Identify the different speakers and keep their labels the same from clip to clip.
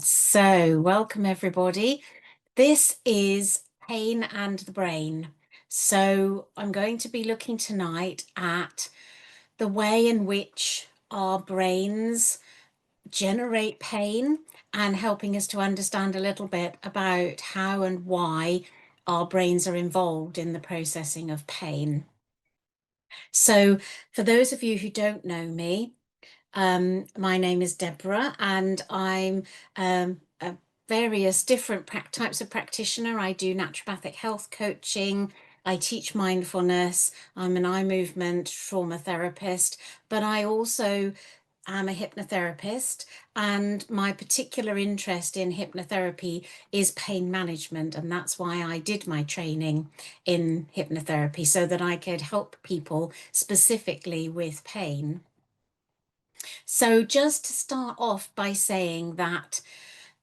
Speaker 1: So, welcome everybody. This is pain and the brain. So, I'm going to be looking tonight at the way in which our brains generate pain and helping us to understand a little bit about how and why our brains are involved in the processing of pain. So, for those of you who don't know me, my name is Deborah, and I'm a various different types of practitioner. I do naturopathic health coaching. I teach mindfulness. I'm an eye movement trauma therapist, but I also am a hypnotherapist. And my particular interest in hypnotherapy is pain management. And that's why I did my training in hypnotherapy so that I could help people specifically with pain. So just to start off by saying that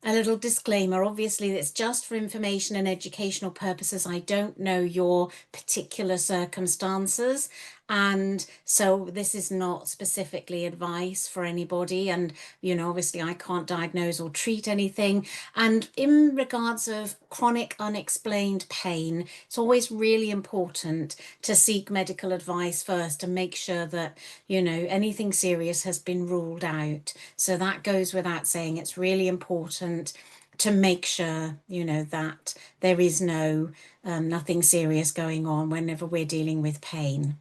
Speaker 1: a little disclaimer, obviously it's just for information and educational purposes. I don't know your particular circumstances, and so this is not specifically advice for anybody. And obviously I can't diagnose or treat anything. And in regards of chronic unexplained pain, it's always really important to seek medical advice first and make sure that anything serious has been ruled out. So that goes without saying. It's really important to make sure that there is nothing serious going on whenever we're dealing with pain.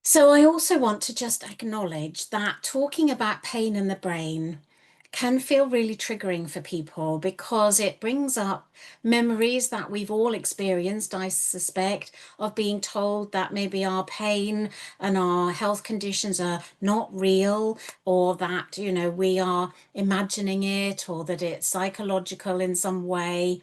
Speaker 1: So I also want to just acknowledge that talking about pain in the brain can feel really triggering for people because it brings up memories that we've all experienced, I suspect, of being told that maybe our pain and our health conditions are not real, or that, we are imagining it, or that it's psychological in some way.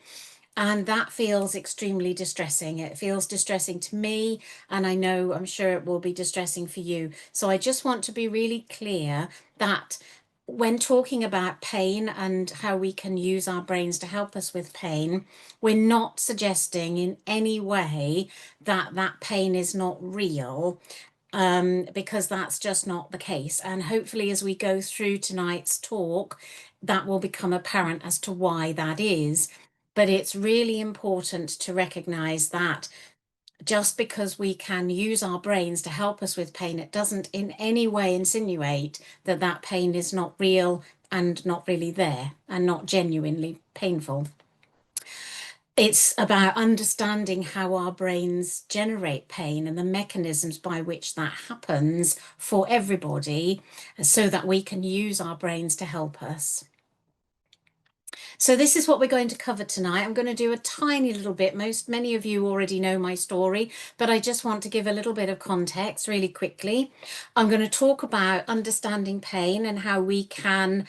Speaker 1: And that feels extremely distressing. It feels distressing to me, and I'm sure it will be distressing for you. So I just want to be really clear that when talking about pain and how we can use our brains to help us with pain, we're not suggesting in any way that that pain is not real, because that's just not the case. And hopefully, as we go through tonight's talk, that will become apparent as to why that is. But it's really important to recognize that just because we can use our brains to help us with pain, it doesn't in any way insinuate that that pain is not real and not really there and not genuinely painful. It's about understanding how our brains generate pain and the mechanisms by which that happens for everybody so that we can use our brains to help us. So this is what we're going to cover tonight. I'm going to do a tiny little bit. Many of you already know my story, but I just want to give a little bit of context really quickly. I'm going to talk about understanding pain and how we can,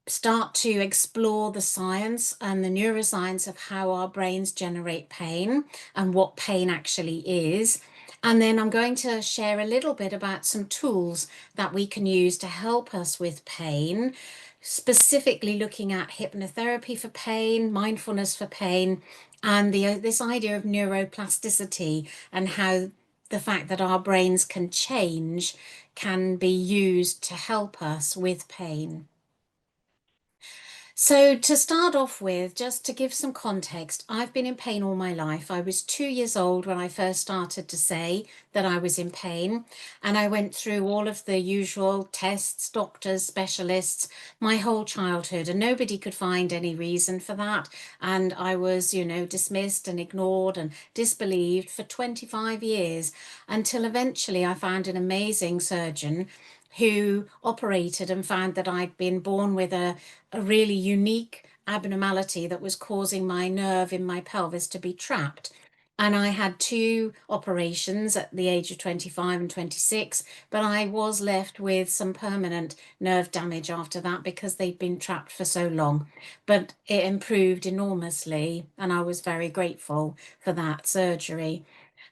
Speaker 1: start to explore the science and the neuroscience of how our brains generate pain and what pain actually is. And then I'm going to share a little bit about some tools that we can use to help us with pain, specifically looking at hypnotherapy for pain, mindfulness for pain, and this idea of neuroplasticity and how the fact that our brains can change can be used to help us with pain. So to start off with, just to give some context, I've been in pain all my life. I was 2 years old when I first started to say that I was in pain, and I went through all of the usual tests, doctors, specialists, my whole childhood, and nobody could find any reason for that. And I was, dismissed and ignored and disbelieved for 25 years until eventually I found an amazing surgeon who operated and found that I'd been born with a really unique abnormality that was causing my nerve in my pelvis to be trapped. And I had two operations at the age of 25 and 26, but I was left with some permanent nerve damage after that because they'd been trapped for so long. But it improved enormously, and I was very grateful for that surgery.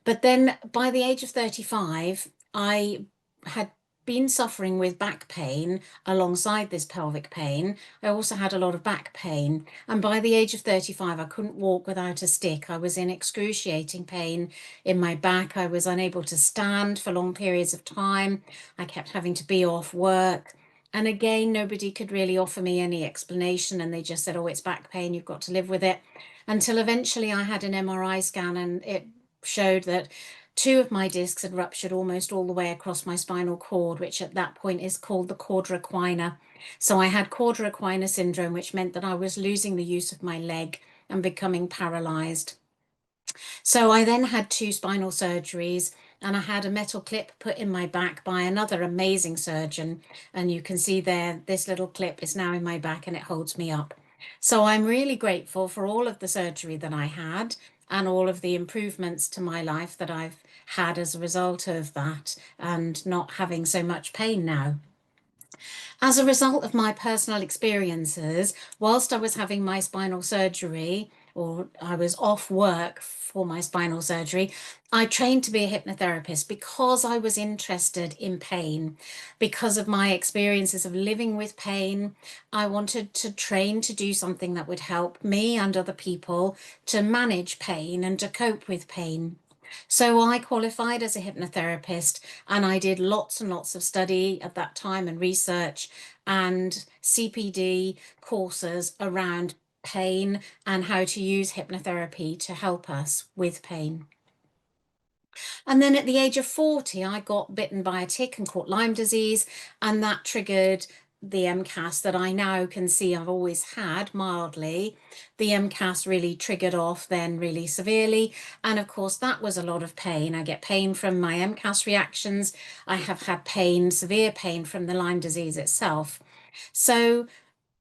Speaker 1: But then by the age of 35, I had been suffering with back pain alongside this pelvic pain. I also had a lot of back pain. And by the age of 35, I couldn't walk without a stick. I was in excruciating pain in my back. I was unable to stand for long periods of time. I kept having to be off work. And again, nobody could really offer me any explanation. And they just said, oh, it's back pain, you've got to live with it. Until eventually I had an MRI scan and it showed that two of my discs had ruptured almost all the way across my spinal cord, which at that point is called the cauda equina. So I had cauda equina syndrome, which meant that I was losing the use of my leg and becoming paralyzed. So I then had two spinal surgeries, and I had a metal clip put in my back by another amazing surgeon. And you can see there, this little clip is now in my back and it holds me up. So I'm really grateful for all of the surgery that I had and all of the improvements to my life that I've had as a result of that and not having so much pain now. As a result of my personal experiences, whilst I was having my spinal surgery, or I was off work for my spinal surgery, I trained to be a hypnotherapist because I was interested in pain. Because of my experiences of living with pain, I wanted to train to do something that would help me and other people to manage pain and to cope with pain. So I qualified as a hypnotherapist and I did lots and lots of study at that time and research and CPD courses around pain and how to use hypnotherapy to help us with pain. And then at the age of 40, I got bitten by a tick and caught Lyme disease, and that triggered the MCAS that I now can see I've always had mildly. The MCAS really triggered off then really severely. And of course, that was a lot of pain. I get pain from my MCAS reactions. I have had pain, severe pain from the Lyme disease itself. So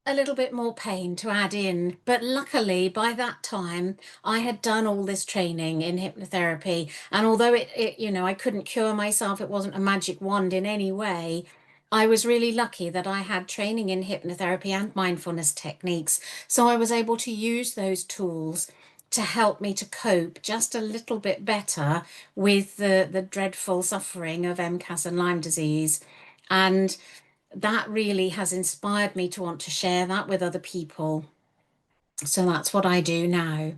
Speaker 1: a little bit more pain to add in. But luckily, by that time, I had done all this training in hypnotherapy. And although I couldn't cure myself, it wasn't a magic wand in any way. I was really lucky that I had training in hypnotherapy and mindfulness techniques. So I was able to use those tools to help me to cope just a little bit better with the dreadful suffering of MCAS and Lyme disease. And that really has inspired me to want to share that with other people. So that's what I do now.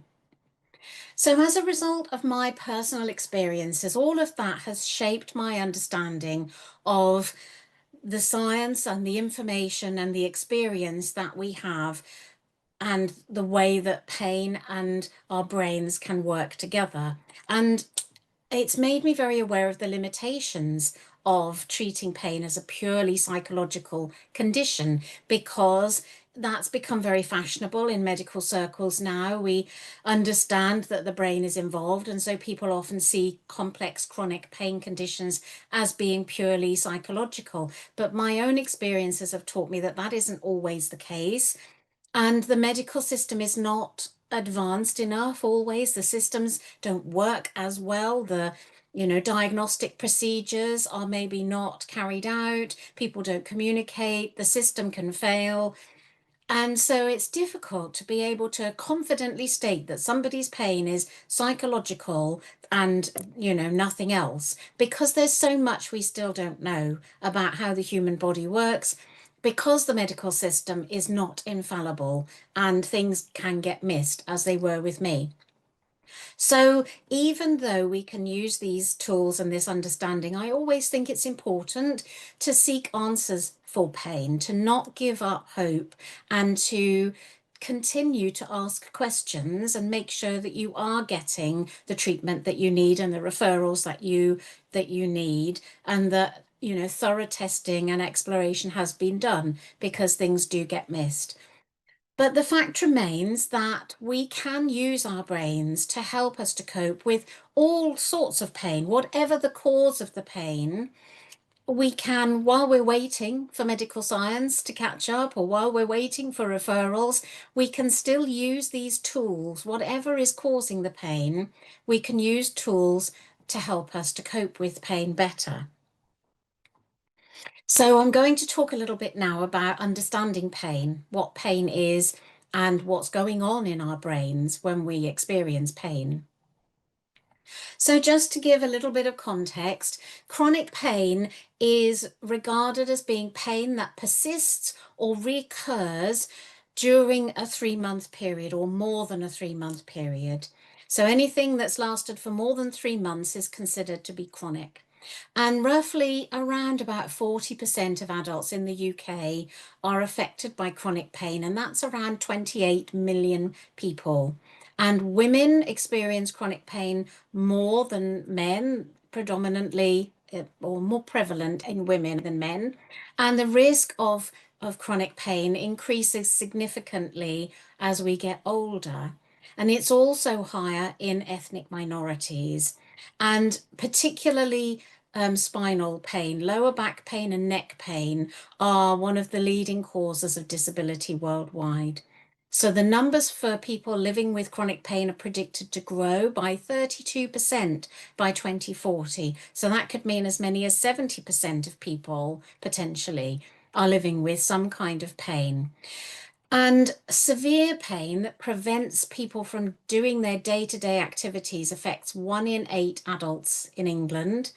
Speaker 1: So, as a result of my personal experiences, all of that has shaped my understanding of the science and the information and the experience that we have and the way that pain and our brains can work together. And it's made me very aware of the limitations of treating pain as a purely psychological condition because that's become very fashionable in medical circles now. We understand that the brain is involved, and so people often see complex chronic pain conditions as being purely psychological. But my own experiences have taught me that that isn't always the case. And the medical system is not advanced enough always. The systems don't work as well. The diagnostic procedures are maybe not carried out. People don't communicate. The system can fail. And so it's difficult to be able to confidently state that somebody's pain is psychological and, nothing else, because there's so much we still don't know about how the human body works, because the medical system is not infallible and things can get missed as they were with me. So even though we can use these tools and this understanding, I always think it's important to seek answers for pain, to not give up hope, and to continue to ask questions and make sure that you are getting the treatment that you need and the referrals that you need, and that thorough testing and exploration has been done, because things do get missed. But the fact remains that we can use our brains to help us to cope with all sorts of pain, whatever the cause of the pain. We can, while we're waiting for medical science to catch up, or while we're waiting for referrals, we can still use these tools. Whatever is causing the pain, we can use tools to help us to cope with pain better. So I'm going to talk a little bit now about understanding pain, what pain is, and what's going on in our brains when we experience pain. So just to give a little bit of context, chronic pain is regarded as being pain that persists or recurs during a 3-month period or more than a 3-month period. So anything that's lasted for more than 3 months is considered to be chronic. And roughly around about 40% of adults in the UK are affected by chronic pain, and that's around 28 million people. And women experience chronic pain more than men, predominantly or more prevalent in women than men. And the risk of chronic pain increases significantly as we get older. And it's also higher in ethnic minorities, and particularly spinal pain, lower back pain, and neck pain are one of the leading causes of disability worldwide. So the numbers for people living with chronic pain are predicted to grow by 32% by 2040. So that could mean as many as 70% of people potentially are living with some kind of pain. And severe pain that prevents people from doing their day-to-day activities affects 1 in 8 adults in England.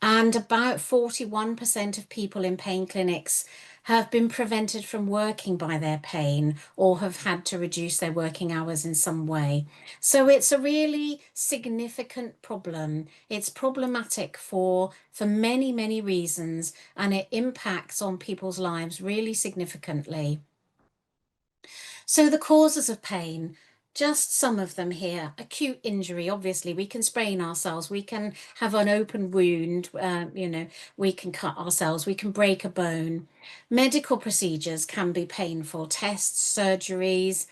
Speaker 1: And about 41% of people in pain clinics have been prevented from working by their pain or have had to reduce their working hours in some way. So it's a really significant problem. It's problematic for many, many reasons, and it impacts on people's lives really significantly. So the causes of pain, just some of them here. Acute injury, obviously, we can sprain ourselves, we can have an open wound, we can cut ourselves, we can break a bone. Medical procedures can be painful, tests, surgeries,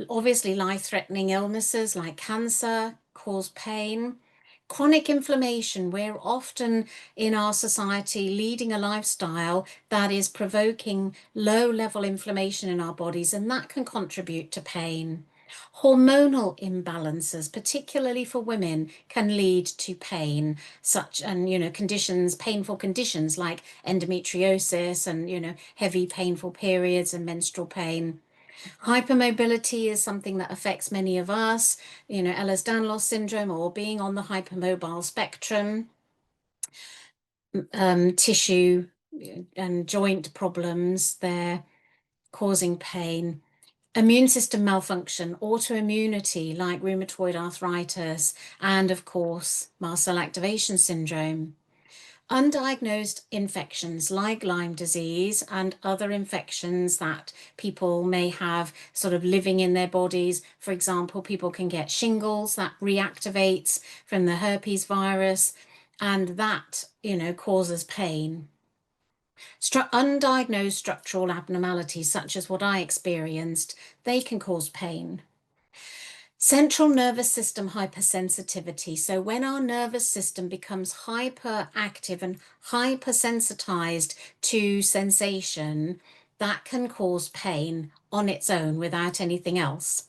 Speaker 1: obviously life-threatening illnesses like cancer cause pain. Chronic inflammation, we're often in our society leading a lifestyle that is provoking low-level inflammation in our bodies, and that can contribute to pain. Hormonal imbalances, particularly for women, can lead to pain, conditions, painful conditions like endometriosis and, heavy painful periods and menstrual pain. Hypermobility is something that affects many of us, Ehlers-Danlos syndrome or being on the hypermobile spectrum, tissue and joint problems, they're causing pain. Immune system malfunction, autoimmunity like rheumatoid arthritis, and of course, mast cell activation syndrome. Undiagnosed infections like Lyme disease and other infections that people may have sort of living in their bodies. For example, people can get shingles that reactivates from the herpes virus, and that, causes pain. Undiagnosed structural abnormalities, such as what I experienced, they can cause pain. Central nervous system hypersensitivity. So when our nervous system becomes hyperactive and hypersensitized to sensation, that can cause pain on its own without anything else.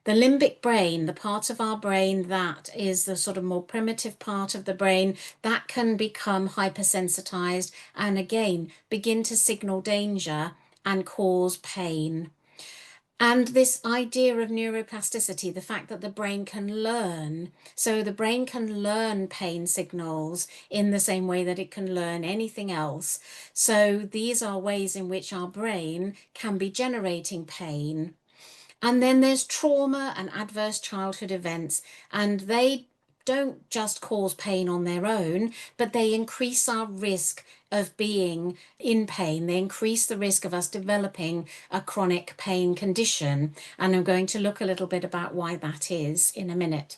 Speaker 1: The limbic brain, the part of our brain that is the sort of more primitive part of the brain, that can become hypersensitized and again begin to signal danger and cause pain. And this idea of neuroplasticity, the fact that the brain can learn, so the brain can learn pain signals in the same way that it can learn anything else. So these are ways in which our brain can be generating pain. And then there's trauma and adverse childhood events, and they don't just cause pain on their own, but they increase our risk of being in pain. They increase the risk of us developing a chronic pain condition. And I'm going to look a little bit about why that is in a minute.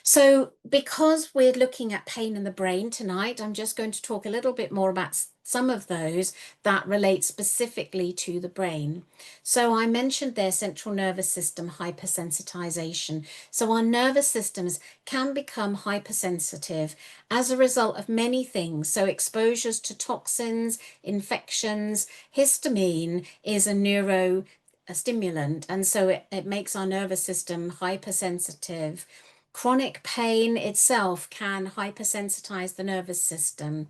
Speaker 1: So because we're looking at pain in the brain tonight, I'm just going to talk a little bit more about some of those that relate specifically to the brain. So I mentioned their central nervous system hypersensitization. So our nervous systems can become hypersensitive as a result of many things. So exposures to toxins, infections, histamine is a neurostimulant, and so it makes our nervous system hypersensitive. Chronic pain itself can hypersensitize the nervous system.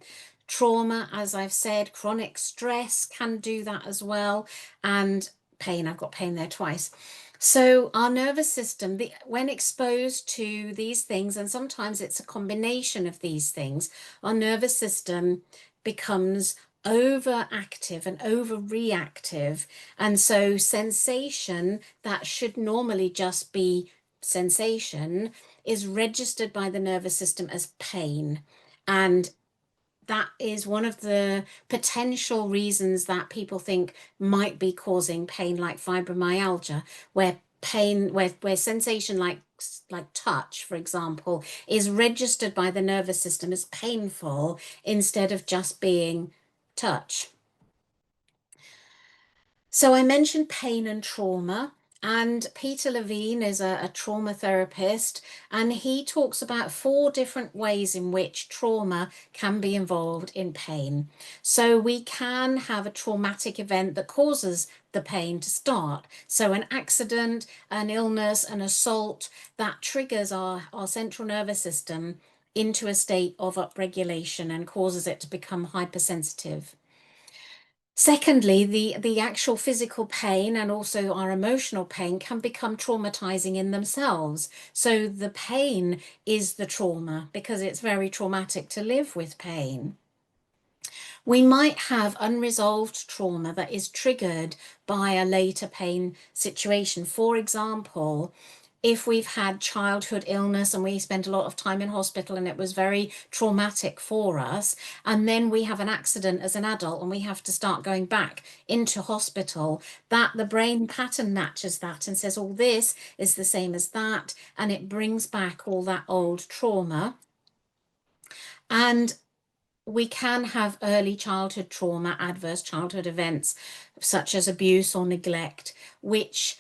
Speaker 1: Trauma, as I've said, chronic stress can do that as well. And pain, I've got pain there twice. So our nervous system, when exposed to these things, and sometimes it's a combination of these things, our nervous system becomes overactive and overreactive. And so sensation that should normally just be sensation is registered by the nervous system as pain. And that is one of the potential reasons that people think might be causing pain, like fibromyalgia, where where sensation like touch, for example, is registered by the nervous system as painful instead of just being touch. So I mentioned pain and trauma, and Peter Levine is a trauma therapist, and he talks about 4 different ways in which trauma can be involved in pain. So we can have a traumatic event that causes the pain to start. So an accident, an illness, an assault that triggers our central nervous system into a state of upregulation and causes it to become hypersensitive. Secondly, the actual physical pain and also our emotional pain can become traumatizing in themselves. So the pain is the trauma because it's very traumatic to live with pain. We might have unresolved trauma that is triggered by a later pain situation. For example, if we've had childhood illness and we spent a lot of time in hospital and it was very traumatic for us, and then we have an accident as an adult and we have to start going back into hospital, that the brain pattern matches that and says, oh, this is the same as that, and it brings back all that old trauma. And we can have early childhood trauma, adverse childhood events, such as abuse or neglect, which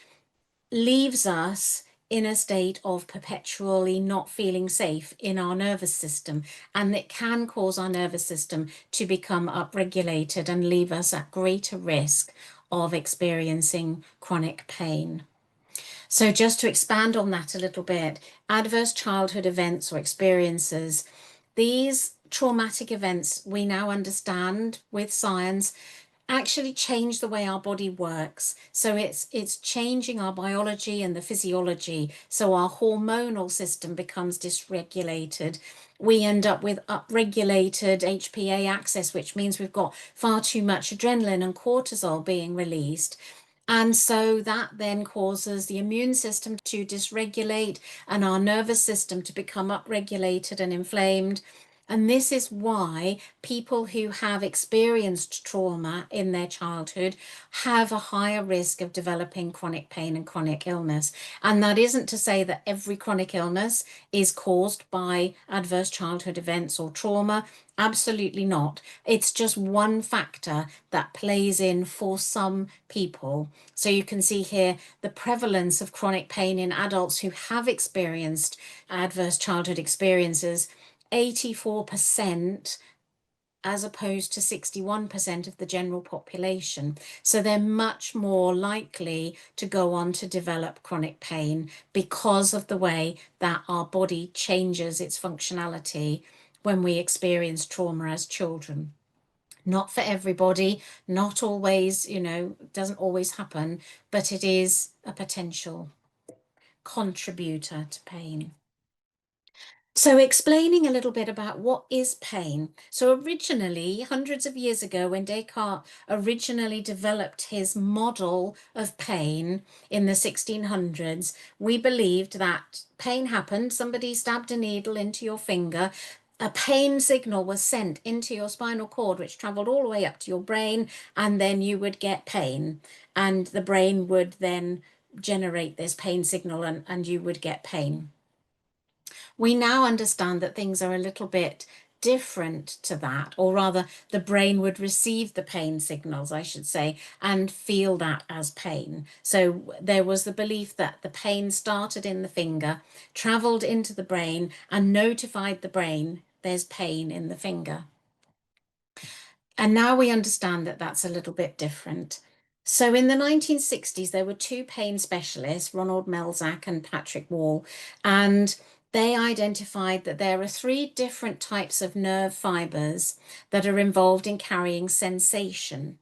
Speaker 1: leaves us in a state of perpetually not feeling safe in our nervous system, and it can cause our nervous system to become upregulated and leave us at greater risk of experiencing chronic pain. So just to expand on that a little bit, adverse childhood events or experiences, these traumatic events we now understand with science actually change the way our body works. So it's changing our biology and the physiology. So our hormonal system becomes dysregulated. We end up with upregulated HPA axis, which means we've got far too much adrenaline and cortisol being released. And so that then causes the immune system to dysregulate and our nervous system to become upregulated and inflamed. And this is why people who have experienced trauma in their childhood have a higher risk of developing chronic pain and chronic illness. And that isn't to say that every chronic illness is caused by adverse childhood events or trauma. Absolutely not. It's just one factor that plays in for some people. So you can see here the prevalence of chronic pain in adults who have experienced adverse childhood experiences, 84% as opposed to 61% of the general population. So they're much more likely to go on to develop chronic pain because of the way that our body changes its functionality when we experience trauma as children. Not for everybody, not always, doesn't always happen, but it is a potential contributor to pain. So explaining a little bit about what is pain. So originally, hundreds of years ago, when Descartes originally developed his model of pain in the 1600s, we believed that pain happened, somebody stabbed a needle into your finger, a pain signal was sent into your spinal cord, which traveled all the way up to your brain, and then you would get pain. And the brain would then generate this pain signal and you would get pain. We now understand that things are a little bit different to that, or rather the brain would receive the pain signals, I should say, and feel that as pain. So there was the belief that the pain started in the finger, traveled into the brain and notified the brain there's pain in the finger. And now we understand that that's a little bit different. So in the 1960s, there were 2 pain specialists, Ronald Melzack and Patrick Wall, and they identified that there are 3 different types of nerve fibers that are involved in carrying sensation.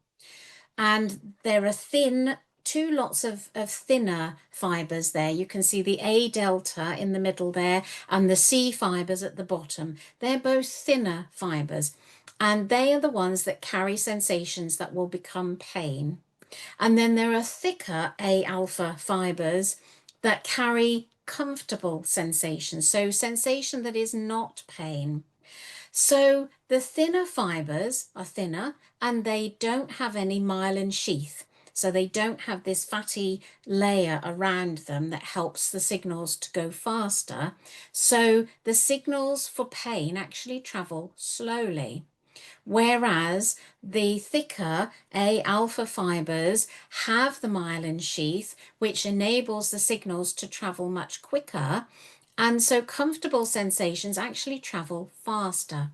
Speaker 1: And there are 2 lots of thinner fibers there. You can see the A delta in the middle there and the C fibers at the bottom. They're both thinner fibers, and they are the ones that carry sensations that will become pain. And then there are thicker A alpha fibers that carry comfortable sensation, so sensation that is not pain. So the thinner fibers are thinner and they don't have any myelin sheath. So they don't have this fatty layer around them that helps the signals to go faster. So the signals for pain actually travel slowly. Whereas the thicker A-alpha fibers have the myelin sheath, which enables the signals to travel much quicker. And so comfortable sensations actually travel faster.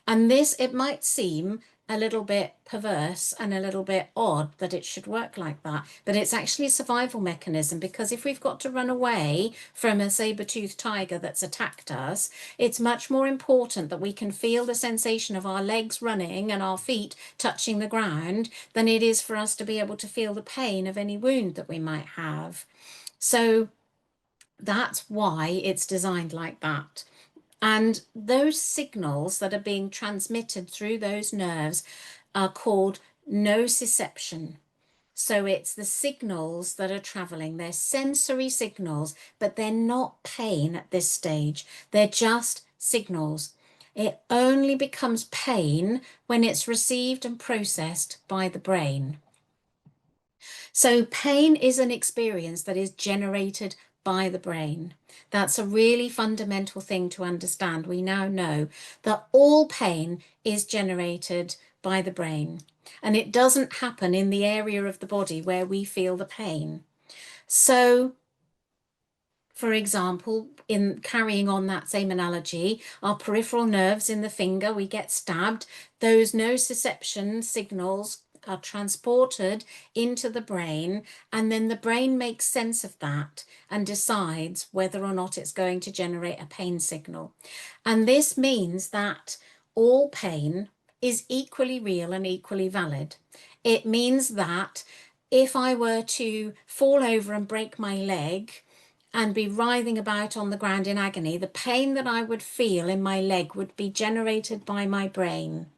Speaker 1: And this, it might seem a little bit perverse and a little bit odd that it should work like that, but it's actually a survival mechanism, because if we've got to run away from a saber-toothed tiger that's attacked us, it's much more important that we can feel the sensation of our legs running and our feet touching the ground than it is for us to be able to feel the pain of any wound that we might have. So that's why it's designed like that. And those signals that are being transmitted through those nerves are called nociception. So it's the signals that are traveling. They're sensory signals, but they're not pain at this stage. They're just signals. It only becomes pain when it's received and processed by the brain. So pain is an experience that is generated by the brain. That's a really fundamental thing to understand. We now know that all pain is generated by the brain, and it doesn't happen in the area of the body where we feel the pain. So for example, in carrying on that same analogy, our peripheral nerves in the finger, we get stabbed, those nociception signals are transported into the brain, and then the brain makes sense of that and decides whether or not it's going to generate a pain signal. And this means that all pain is equally real and equally valid. It means that if I were to fall over and break my leg and be writhing about on the ground in agony, the pain that I would feel in my leg would be generated by my brain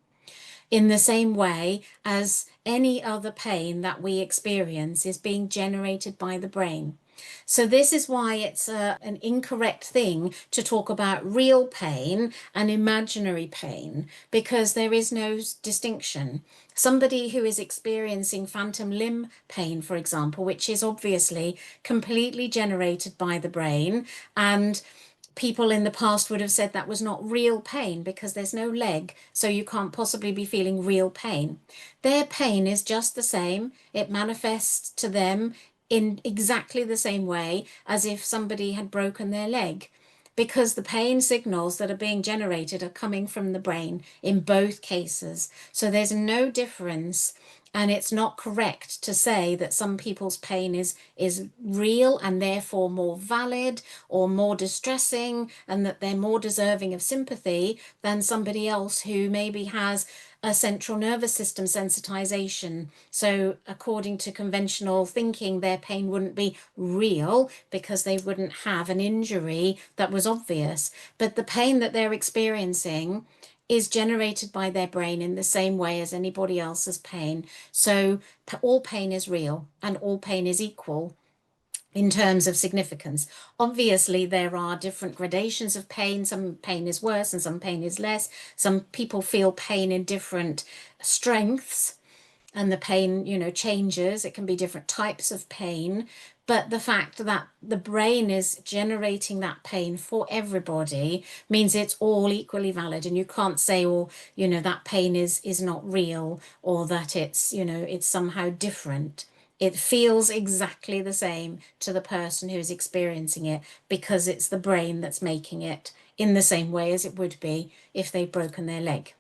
Speaker 1: in the same way as any other pain that we experience is being generated by the brain. So this is why it's an incorrect thing to talk about real pain and imaginary pain, because there is no distinction. Somebody who is experiencing phantom limb pain, for example, which is obviously completely generated by the brain, and people in the past would have said that was not real pain because there's no leg, so you can't possibly be feeling real pain. Their pain is just the same. It manifests to them in exactly the same way as if somebody had broken their leg, because the pain signals that are being generated are coming from the brain in both cases. So there's no difference. And it's not correct to say that some people's pain is real and therefore more valid or more distressing, and that they're more deserving of sympathy than somebody else who maybe has a central nervous system sensitization. So according to conventional thinking, their pain wouldn't be real because they wouldn't have an injury that was obvious. But the pain that they're experiencing is generated by their brain in the same way as anybody else's pain. So all pain is real and all pain is equal in terms of significance. Obviously, there are different gradations of pain. Some pain is worse and some pain is less. Some people feel pain in different strengths, and the pain, changes. It can be different types of pain. But the fact that the brain is generating that pain for everybody means it's all equally valid. And you can't say, oh, that pain is not real, or that it's somehow different. It feels exactly the same to the person who's experiencing it, because it's the brain that's making it in the same way as it would be if they'd broken their leg.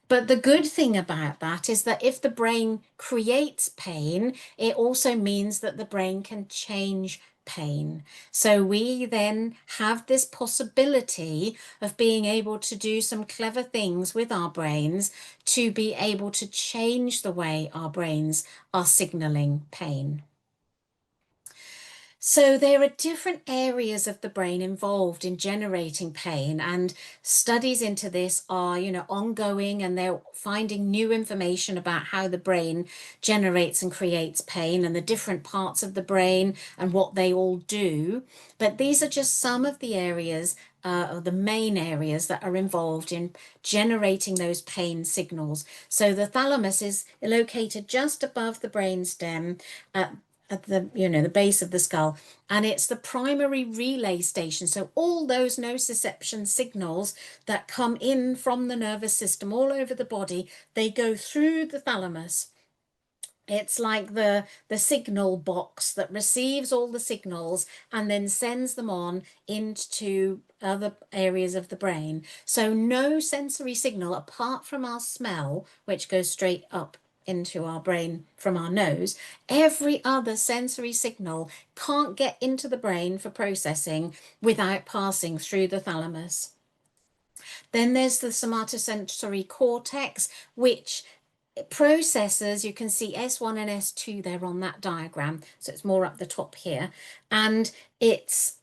Speaker 1: But the good thing about that is that if the brain creates pain, it also means that the brain can change pain. So we then have this possibility of being able to do some clever things with our brains to be able to change the way our brains are signaling pain. So there are different areas of the brain involved in generating pain, and studies into this are, ongoing, and they're finding new information about how the brain generates and creates pain and the different parts of the brain and what they all do. But these are just some of the areas, or the main areas that are involved in generating those pain signals. So the thalamus is located just above the brainstem, at the base of the skull, and it's the primary relay station. So all those nociception signals that come in from the nervous system all over the body, they go through the thalamus. It's like the signal box that receives all the signals and then sends them on into other areas of the brain. So no sensory signal apart from our smell, which goes straight up into our brain from our nose. Every other sensory signal can't get into the brain for processing without passing through the thalamus. Then there's the somatosensory cortex, which processors, you can see S1 and S2 there on that diagram, so it's more up the top here, and it's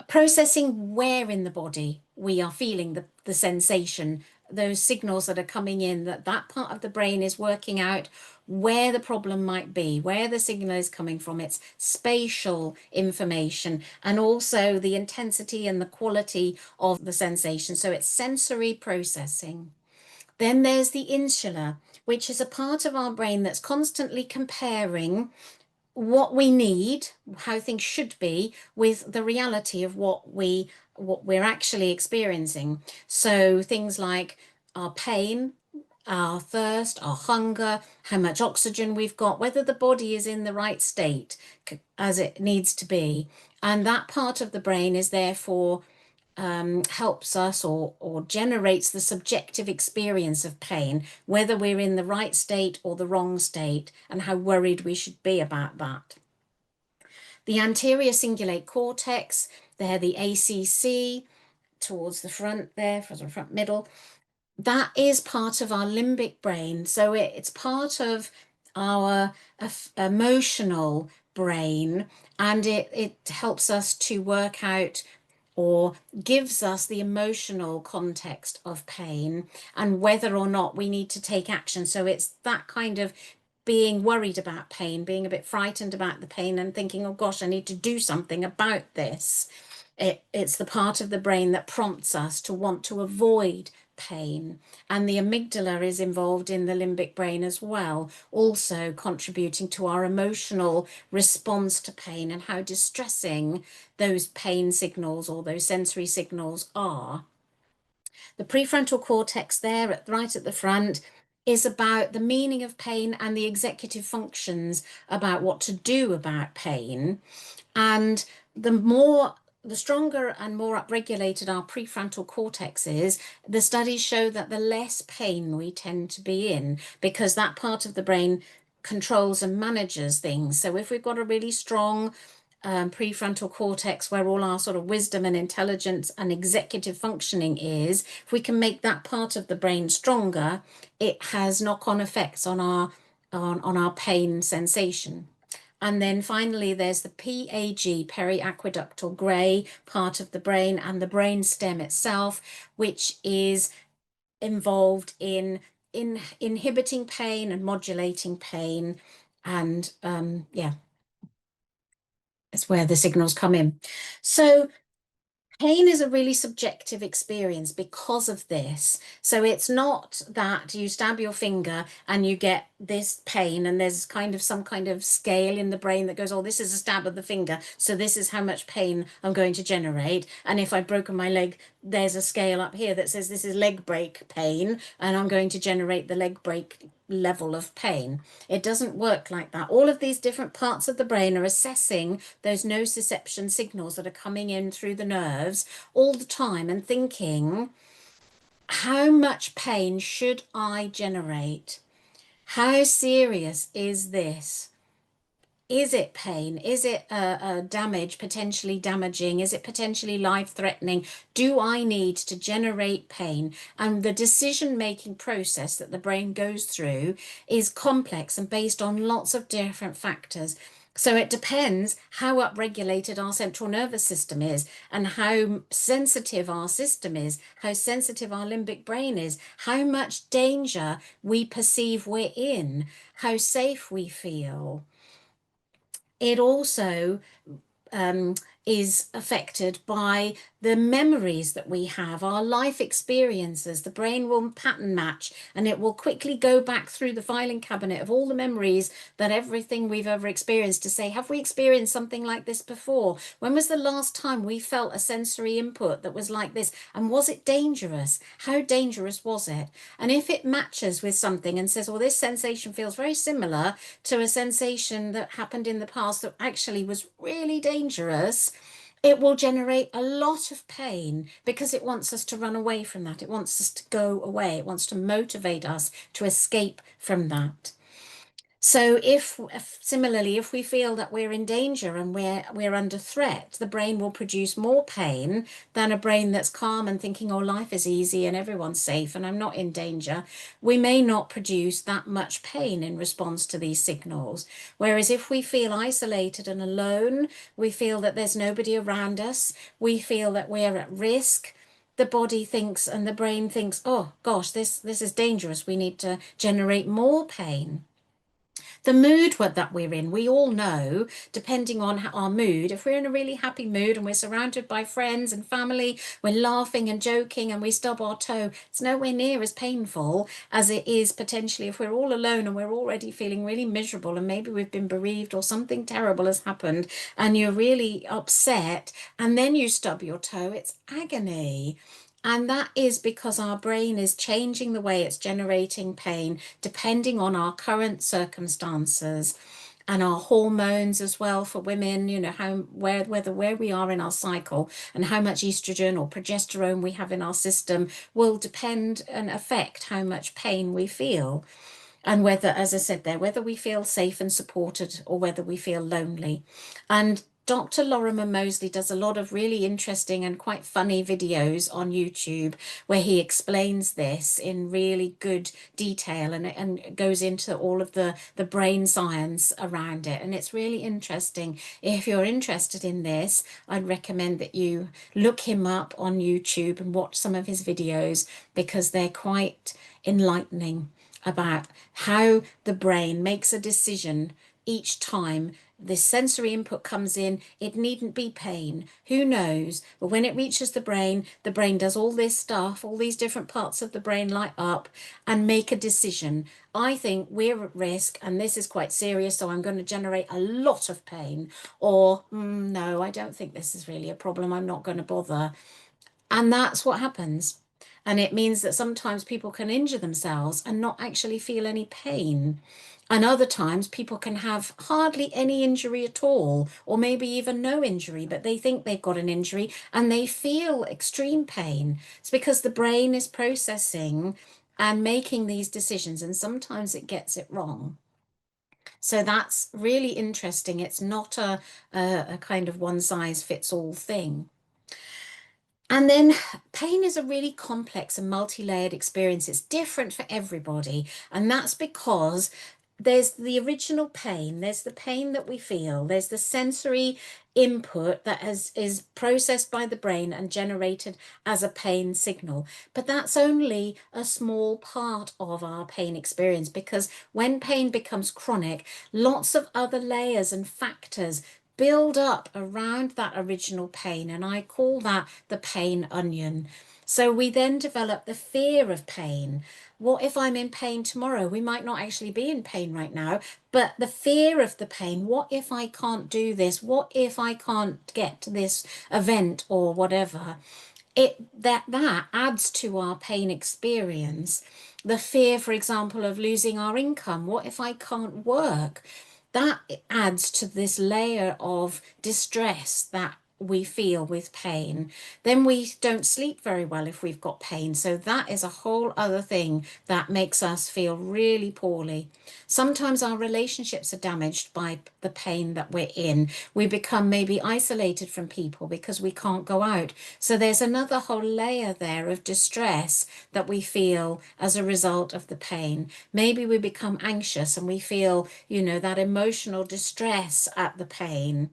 Speaker 1: processing where in the body we are feeling the sensation, those signals that are coming in, that part of the brain is working out where the problem might be, where the signal is coming from. It's spatial information and also the intensity and the quality of the sensation, so it's sensory processing. Then there's the insula, which is a part of our brain that's constantly comparing what we need, how things should be, with the reality of what we're actually experiencing. So things like our pain, our thirst, our hunger, how much oxygen we've got, whether the body is in the right state as it needs to be. And that part of the brain is therefore helps us or generates the subjective experience of pain, whether we're in the right state or the wrong state, and how worried we should be about that. The anterior cingulate cortex, there the ACC towards the front there, for the front middle, that is part of our limbic brain. So it's part of our emotional brain, and it helps us to work out or gives us the emotional context of pain and whether or not we need to take action. So it's that kind of being worried about pain, being a bit frightened about the pain and thinking, oh gosh, I need to do something about this. It's the part of the brain that prompts us to want to avoid pain. And the amygdala is involved in the limbic brain as well, also contributing to our emotional response to pain and how distressing those pain signals or those sensory signals are. The prefrontal cortex there, right at the front, is about the meaning of pain and the executive functions about what to do about pain. And the stronger and more upregulated our prefrontal cortex is, the studies show that the less pain we tend to be in, because that part of the brain controls and manages things. So if we've got a really strong prefrontal cortex where all our sort of wisdom and intelligence and executive functioning is, if we can make that part of the brain stronger, it has knock-on effects on our pain sensation. And then finally, there's the PAG, periaqueductal gray part of the brain, and the brain stem itself, which is involved in inhibiting pain and modulating pain. And yeah, that's where the signals come in. So pain is a really subjective experience because of this. So it's not that you stab your finger and you get this pain and there's kind of some kind of scale in the brain that goes, oh, this is a stab of the finger, so this is how much pain I'm going to generate. And if I've broken my leg, there's a scale up here that says this is leg break pain, and I'm going to generate the leg break level of pain. It doesn't work like that. All of these different parts of the brain are assessing those nociception signals that are coming in through the nerves all the time and thinking, how much pain should I generate? How serious is this? Is it pain? Is it a damage, potentially damaging? Is it potentially life-threatening? Do I need to generate pain? And the decision-making process that the brain goes through is complex and based on lots of different factors. So it depends how upregulated our central nervous system is and how sensitive our system is, how sensitive our limbic brain is, how much danger we perceive we're in, how safe we feel. It also um, is affected by the memories that we have, our life experiences. The brain will pattern match and it will quickly go back through the filing cabinet of all the memories that everything we've ever experienced to say, have we experienced something like this before? When was the last time we felt a sensory input that was like this? And was it dangerous? How dangerous was it? And if it matches with something and says, well, this sensation feels very similar to a sensation that happened in the past that actually was really dangerous, it will generate a lot of pain because it wants us to run away from that. It wants us to go away. It wants to motivate us to escape from that. So if similarly, if we feel that we're in danger and we're under threat, the brain will produce more pain than a brain that's calm and thinking, oh, life is easy and everyone's safe and I'm not in danger. We may not produce that much pain in response to these signals. Whereas if we feel isolated and alone, we feel that there's nobody around us, we feel that we're at risk, the body thinks and the brain thinks, oh gosh, this is dangerous. We need to generate more pain. The mood that we're in, we all know, depending on our mood, if we're in a really happy mood and we're surrounded by friends and family, we're laughing and joking and we stub our toe, it's nowhere near as painful as it is potentially if we're all alone and we're already feeling really miserable and maybe we've been bereaved or something terrible has happened and you're really upset and then you stub your toe, it's agony. And that is because our brain is changing the way it's generating pain depending on our current circumstances and our hormones as well for women, you know, how where we are in our cycle and how much estrogen or progesterone we have in our system will depend and affect how much pain we feel. And whether, as I said there, whether we feel safe and supported or whether we feel lonely. And Dr. Lorimer Moseley does a lot of really interesting and quite funny videos on YouTube where he explains this in really good detail and goes into all of the brain science around it. And it's really interesting. If you're interested in this, I'd recommend that you look him up on YouTube and watch some of his videos because they're quite enlightening about how the brain makes a decision each time this sensory input comes in. It needn't be pain, who knows? But when it reaches the brain does all this stuff, all these different parts of the brain light up and make a decision. I think we're at risk and this is quite serious, so I'm going to generate a lot of pain. Or no, I don't think this is really a problem. I'm not going to bother. And that's what happens. And it means that sometimes people can injure themselves and not actually feel any pain. And other times people can have hardly any injury at all, or maybe even no injury, but they think they've got an injury and they feel extreme pain. It's because the brain is processing and making these decisions, and sometimes it gets it wrong. So that's really interesting. It's not a kind of one size fits all thing. And then pain is a really complex and multi-layered experience. It's different for everybody. And that's because there's the original pain, there's the pain that we feel, there's the sensory input that is processed by the brain and generated as a pain signal. But that's only a small part of our pain experience because when pain becomes chronic, lots of other layers and factors build up around that original pain, and I call that the pain onion. So we then develop the fear of pain. What if I'm in pain tomorrow? We might not actually be in pain right now, but the fear of the pain. What if I can't do this? What if I can't get to this event or whatever? That adds to our pain experience. The fear, for example, of losing our income. What if I can't work? That adds to this layer of distress that we feel with pain. Then we don't sleep very well if we've got pain. So that is a whole other thing that makes us feel really poorly. Sometimes our relationships are damaged by the pain that we're in. We become maybe isolated from people because we can't go out. So there's another whole layer there of distress that we feel as a result of the pain. Maybe we become anxious and we feel, that emotional distress at the pain.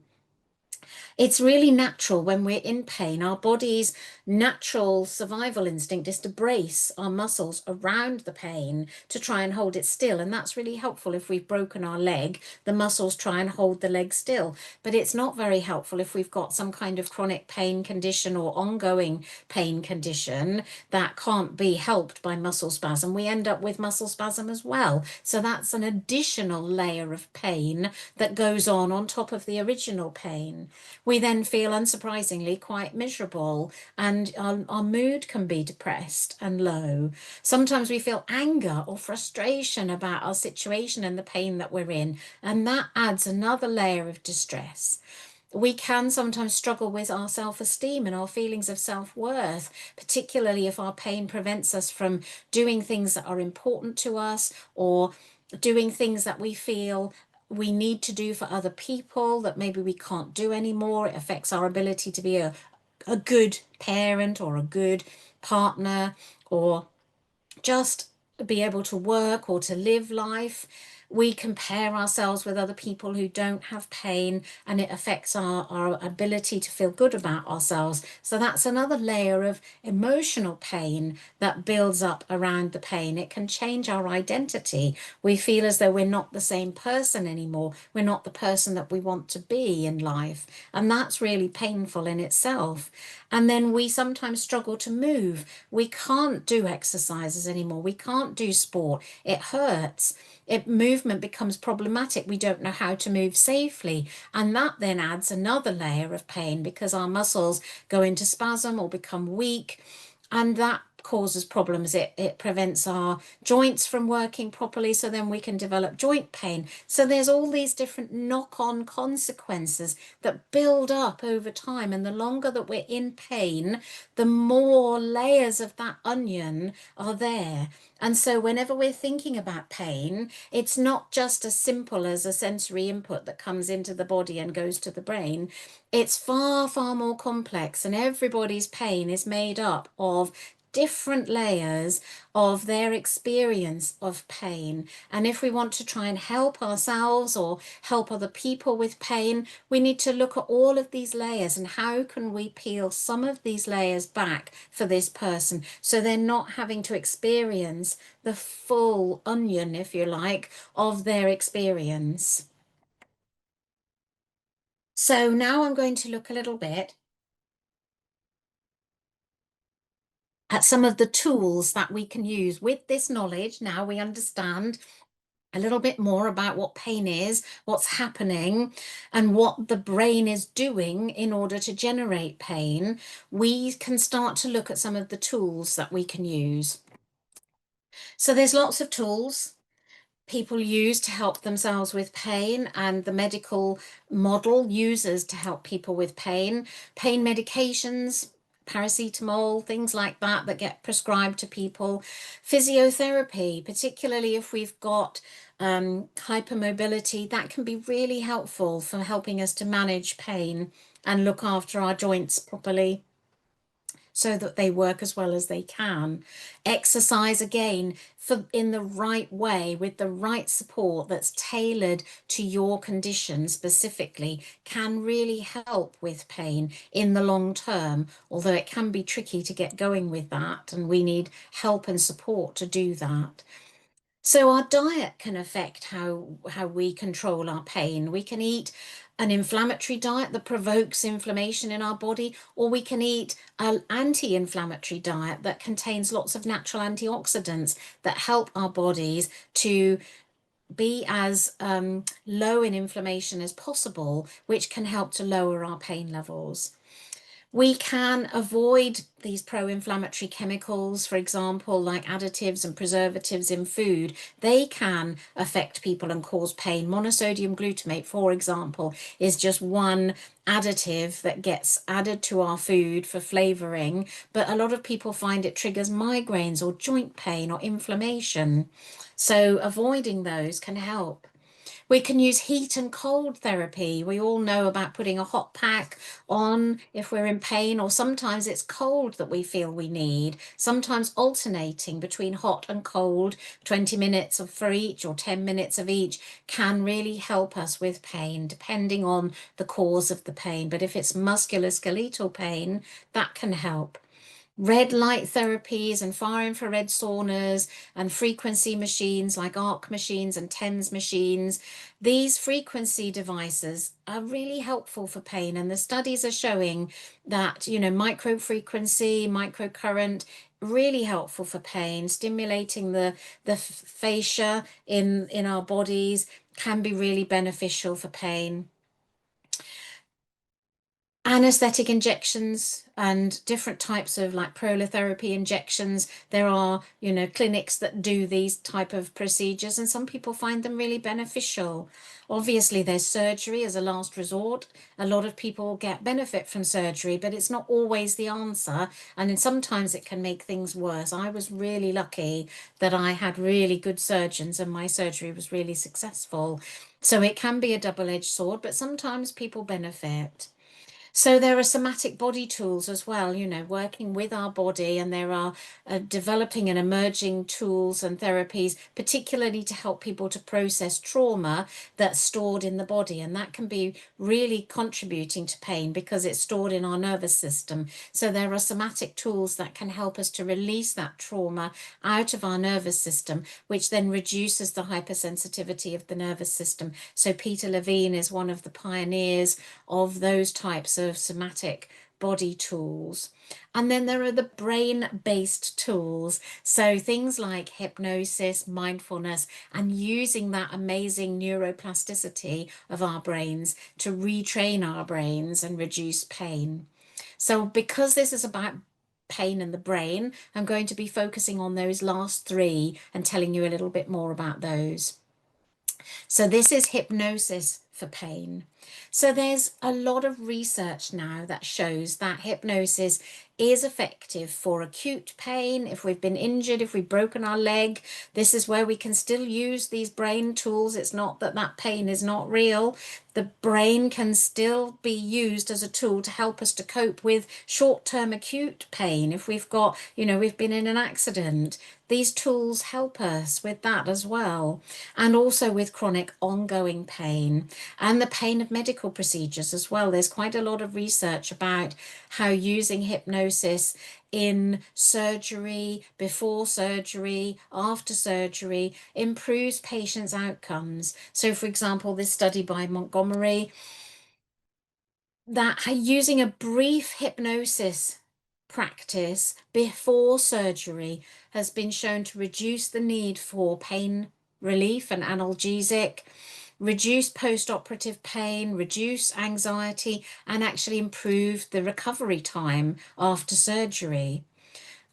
Speaker 1: It's really natural when we're in pain. Our body's natural survival instinct is to brace our muscles around the pain to try and hold it still. And that's really helpful if we've broken our leg. The muscles try and hold the leg still. But it's not very helpful if we've got some kind of chronic pain condition or ongoing pain condition that can't be helped by muscle spasm. We end up with muscle spasm as well. So that's an additional layer of pain that goes on top of the original pain. We then feel, unsurprisingly, quite miserable, and our mood can be depressed and low. Sometimes we feel anger or frustration about our situation and the pain that we're in, and that adds another layer of distress. We can sometimes struggle with our self-esteem and our feelings of self-worth, particularly if our pain prevents us from doing things that are important to us, or doing things that we feel we need to do for other people that maybe we can't do anymore. It affects our ability to be a good parent or a good partner, or just be able to work or to live life. We compare ourselves with other people who don't have pain, and it affects our ability to feel good about ourselves. So that's another layer of emotional pain that builds up around the pain. It can change our identity. We feel as though we're not the same person anymore. We're not the person that we want to be in life. And that's really painful in itself. And then we sometimes struggle to move. We can't do exercises anymore. We can't do sport. It hurts. Movement becomes problematic. We don't know how to move safely. And that then adds another layer of pain because our muscles go into spasm or become weak. And that causes problems. It prevents our joints from working properly, so then we can develop joint pain. So there's all these different knock-on consequences that build up over time, and the longer that we're in pain, the more layers of that onion are there. And so whenever we're thinking about pain, it's not just as simple as a sensory input that comes into the body and goes to the brain. It's far, far more complex, and everybody's pain is made up of different layers of their experience of pain. And if we want to try and help ourselves or help other people with pain, we need to look at all of these layers and how can we peel some of these layers back for this person so they're not having to experience the full onion, if you like, of their experience. So now I'm going to look a little bit at some of the tools that we can use with this knowledge. Now we understand a little bit more about what pain is, what's happening, and what the brain is doing in order to generate pain. We can start to look at some of the tools that we can use. So there's lots of tools people use to help themselves with pain, and the medical model uses to help people with pain. Pain medications, paracetamol, things like that that get prescribed to people. Physiotherapy, particularly if we've got hypermobility, that can be really helpful for helping us to manage pain and look after our joints properly so that they work as well as they can. Exercise, again, for in the right way with the right support that's tailored to your condition specifically, can really help with pain in the long term, although it can be tricky to get going with that, and we need help and support to do that. So our diet can affect how we control our pain. We can eat an inflammatory diet that provokes inflammation in our body, or we can eat an anti-inflammatory diet that contains lots of natural antioxidants that help our bodies to be as low in inflammation as possible, which can help to lower our pain levels. We can avoid these pro-inflammatory chemicals, for example, like additives and preservatives in food. They can affect people and cause pain. Monosodium glutamate, for example, is just one additive that gets added to our food for flavoring, but a lot of people find it triggers migraines or joint pain or inflammation. So avoiding those can help. We can use heat and cold therapy. We all know about putting a hot pack on if we're in pain, or sometimes it's cold that we feel we need. Sometimes alternating between hot and cold, 20 minutes for each or 10 minutes of each, can really help us with pain, depending on the cause of the pain. But if it's musculoskeletal pain, that can help. Red light therapies and far infrared saunas and frequency machines like arc machines and TENS machines. These frequency devices are really helpful for pain. And the studies are showing that, micro frequency, microcurrent, really helpful for pain, stimulating the fascia in our bodies can be really beneficial for pain. Anesthetic injections and different types of like prolotherapy injections. There are, clinics that do these type of procedures, and some people find them really beneficial. Obviously, there's surgery as a last resort. A lot of people get benefit from surgery, but it's not always the answer. And then sometimes it can make things worse. I was really lucky that I had really good surgeons and my surgery was really successful. So it can be a double-edged sword, but sometimes people benefit. So there are somatic body tools as well, working with our body, and there are developing and emerging tools and therapies, particularly to help people to process trauma that's stored in the body. And that can be really contributing to pain because it's stored in our nervous system. So there are somatic tools that can help us to release that trauma out of our nervous system, which then reduces the hypersensitivity of the nervous system. So Peter Levine is one of the pioneers of those types of somatic body tools. And then there are the brain-based tools. So things like hypnosis, mindfulness, and using that amazing neuroplasticity of our brains to retrain our brains and reduce pain. So because this is about pain in the brain, I'm going to be focusing on those last three and telling you a little bit more about those. So this is hypnosis for pain. So there's a lot of research now that shows that hypnosis is effective for acute pain. If we've been injured, if we've broken our leg, this is where we can still use these brain tools. It's not that that pain is not real. The brain can still be used as a tool to help us to cope with short-term acute pain. If we've got, we've been in an accident, these tools help us with that as well. And also with chronic ongoing pain and the pain of medical procedures as well. There's quite a lot of research about how using hypnosis in surgery, before surgery, after surgery, improves patients' outcomes. So, for example, this study by Montgomery, that using a brief hypnosis practice before surgery has been shown to reduce the need for pain relief and analgesic, reduce post-operative pain, reduce anxiety, and actually improve the recovery time after surgery.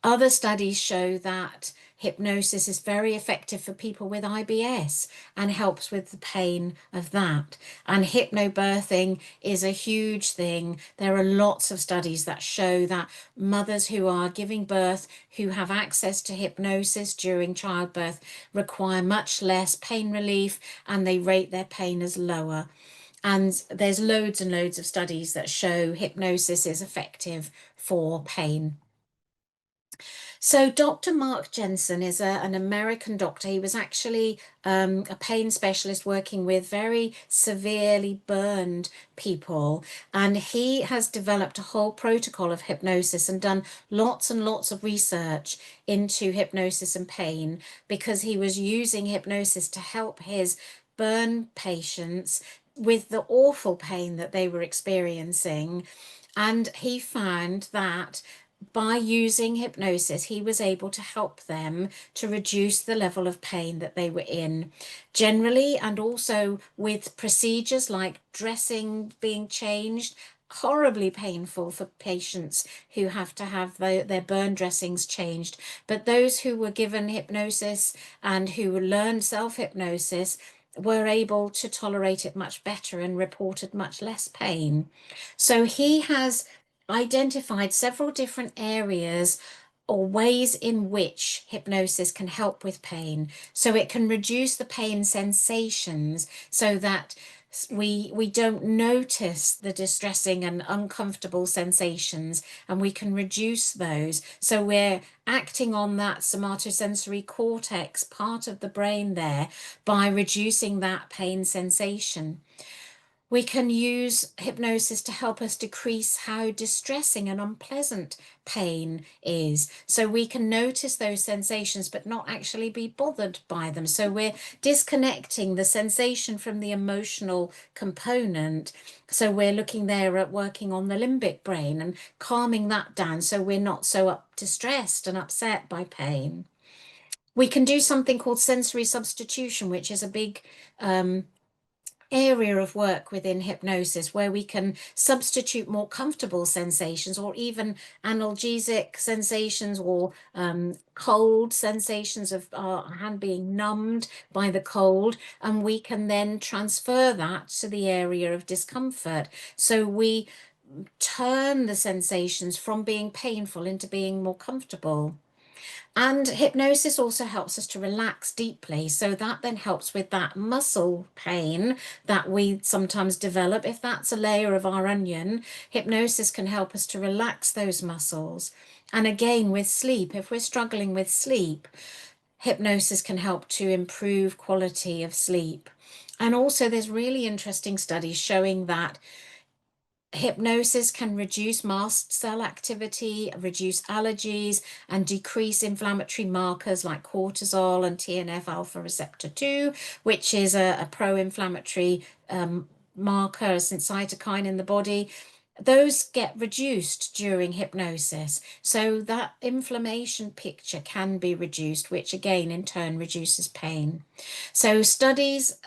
Speaker 1: Other studies show that hypnosis is very effective for people with IBS and helps with the pain of that. And hypnobirthing is a huge thing. There are lots of studies that show that mothers who are giving birth, who have access to hypnosis during childbirth, require much less pain relief and they rate their pain as lower. And there's loads and loads of studies that show hypnosis is effective for pain. So Dr. Mark Jensen is an American doctor. He was actually a pain specialist working with very severely burned people. And he has developed a whole protocol of hypnosis and done lots and lots of research into hypnosis and pain because he was using hypnosis to help his burn patients with the awful pain that they were experiencing. And he found that by using hypnosis, he was able to help them to reduce the level of pain that they were in generally, and also with procedures like dressing being changed horribly painful for patients who have to have their burn dressings changed. But those who were given hypnosis and who learned self-hypnosis were able to tolerate it much better and reported much less pain. So he has identified several different areas or ways in which hypnosis can help with pain. So it can reduce the pain sensations so that we don't notice the distressing and uncomfortable sensations, and we can reduce those. So we're acting on that somatosensory cortex part of the brain there by reducing that pain sensation. We can use hypnosis to help us decrease how distressing and unpleasant pain is. So we can notice those sensations, but not actually be bothered by them. So we're disconnecting the sensation from the emotional component. So we're looking there at working on the limbic brain and calming that down so we're not so distressed and upset by pain. We can do something called sensory substitution, which is a big area of work within hypnosis where we can substitute more comfortable sensations or even analgesic sensations or cold sensations of our hand being numbed by the cold, and we can then transfer that to the area of discomfort. So we turn the sensations from being painful into being more comfortable. And hypnosis also helps us to relax deeply. So that then helps with that muscle pain that we sometimes develop. If that's a layer of our onion, hypnosis can help us to relax those muscles. And again, with sleep, if we're struggling with sleep, hypnosis can help to improve quality of sleep. And also, there's really interesting studies showing that hypnosis can reduce mast cell activity, reduce allergies, and decrease inflammatory markers like cortisol and TNF alpha receptor 2, which is a pro-inflammatory marker, since cytokine in the body. Those get reduced during hypnosis. So that inflammation picture can be reduced, which again, in turn, reduces pain. So studies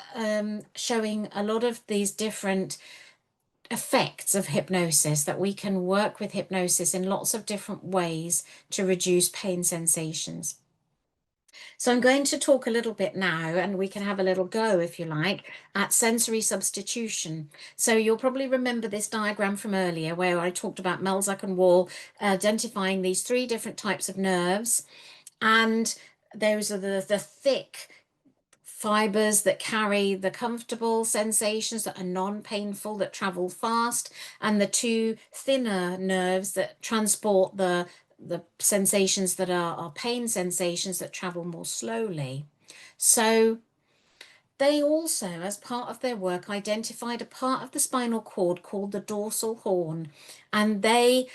Speaker 1: showing a lot of these different effects of hypnosis, that we can work with hypnosis in lots of different ways to reduce pain sensations. So I'm going to talk a little bit now, and we can have a little go, if you like, at sensory substitution. So you'll probably remember this diagram from earlier where I talked about Melzack and Wall identifying these three different types of nerves, and those are the thick fibers that carry the comfortable sensations that are non-painful, that travel fast, and the two thinner nerves that transport the sensations that are pain sensations that travel more slowly. So they also, as part of their work, identified a part of the spinal cord called the dorsal horn, and they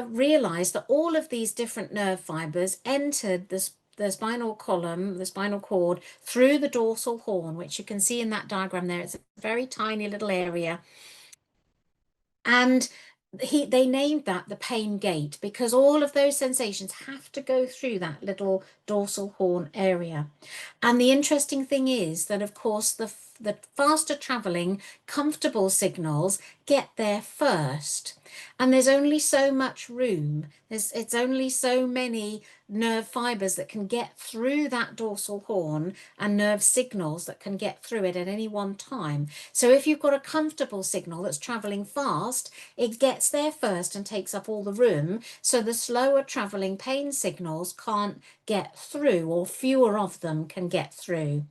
Speaker 1: realized that all of these different nerve fibers entered the spinal column, the spinal cord, through the dorsal horn, which you can see in that diagram there. It's a very tiny little area. And they named that the pain gate because all of those sensations have to go through that little dorsal horn area. And the interesting thing is that, of course, the faster traveling, comfortable signals get there first. And there's only so much room. It's only so many nerve fibers that can get through that dorsal horn and nerve signals that can get through it at any one time. So if you've got a comfortable signal that's traveling fast, it gets there first and takes up all the room. So the slower traveling pain signals can't get through, or fewer of them can get through.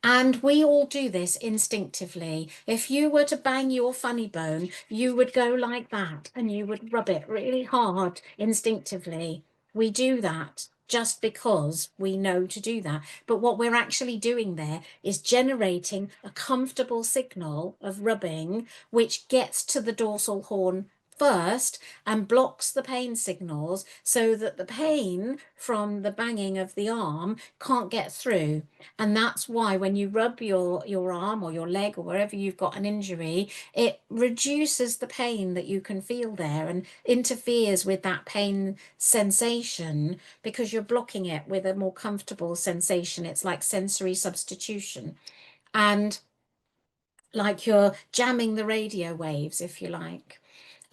Speaker 1: And we all do this instinctively. If you were to bang your funny bone, you would go like that and you would rub it really hard instinctively. We do that just because we know to do that. But what we're actually doing there is generating a comfortable signal of rubbing, which gets to the dorsal horn first and blocks the pain signals so that the pain from the banging of the arm can't get through. And that's why when you rub your arm or your leg or wherever you've got an injury, it reduces the pain that you can feel there and interferes with that pain sensation because you're blocking it with a more comfortable sensation. It's like sensory substitution. And like you're jamming the radio waves, if you like.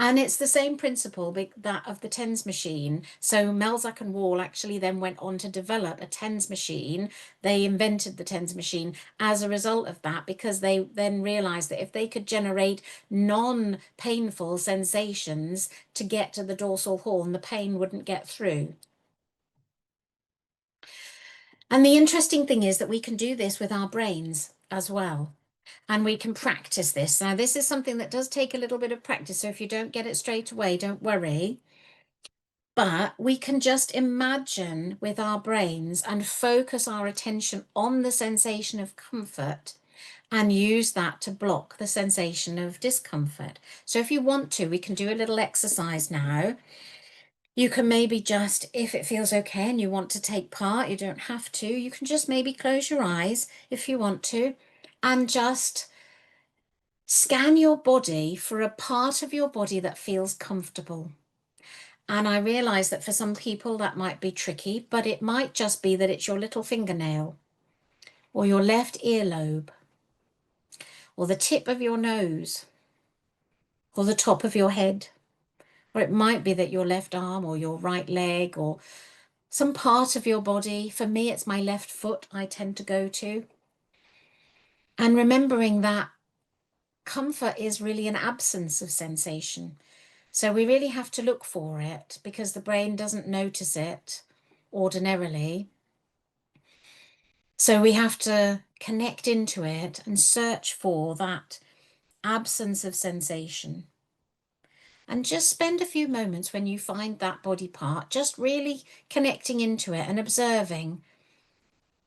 Speaker 1: And it's the same principle that of the TENS machine. So Melzack and Wall actually then went on to develop a TENS machine. They invented the TENS machine as a result of that, because they then realized that if they could generate non-painful sensations to get to the dorsal horn, the pain wouldn't get through. And the interesting thing is that we can do this with our brains as well. And we can practice this. Now, this is something that does take a little bit of practice. So if you don't get it straight away, don't worry. But we can just imagine with our brains and focus our attention on the sensation of comfort and use that to block the sensation of discomfort. So if you want to, we can do a little exercise now. You can maybe just, if it feels okay and you want to take part, you don't have to, you can just maybe close your eyes if you want to, and just scan your body for a part of your body that feels comfortable. And I realize that for some people that might be tricky, but it might just be that it's your little fingernail or your left earlobe or the tip of your nose or the top of your head. Or it might be that your left arm or your right leg or some part of your body. For me, it's my left foot I tend to go to. And remembering that comfort is really an absence of sensation. So we really have to look for it because the brain doesn't notice it ordinarily. So we have to connect into it and search for that absence of sensation. And just spend a few moments when you find that body part, just really connecting into it and observing,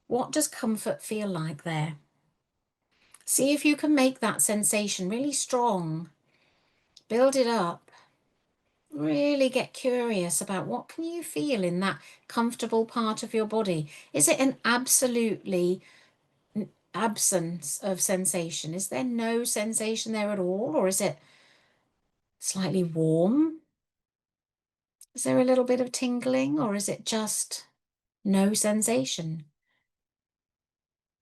Speaker 1: what does comfort feel like there? See if you can make that sensation really strong. Build it up. Really get curious about what can you feel in that comfortable part of your body. Is it an absolutely absence of sensation? Is there no sensation there at all? Or is it slightly warm? Is there a little bit of tingling? Or is it just no sensation?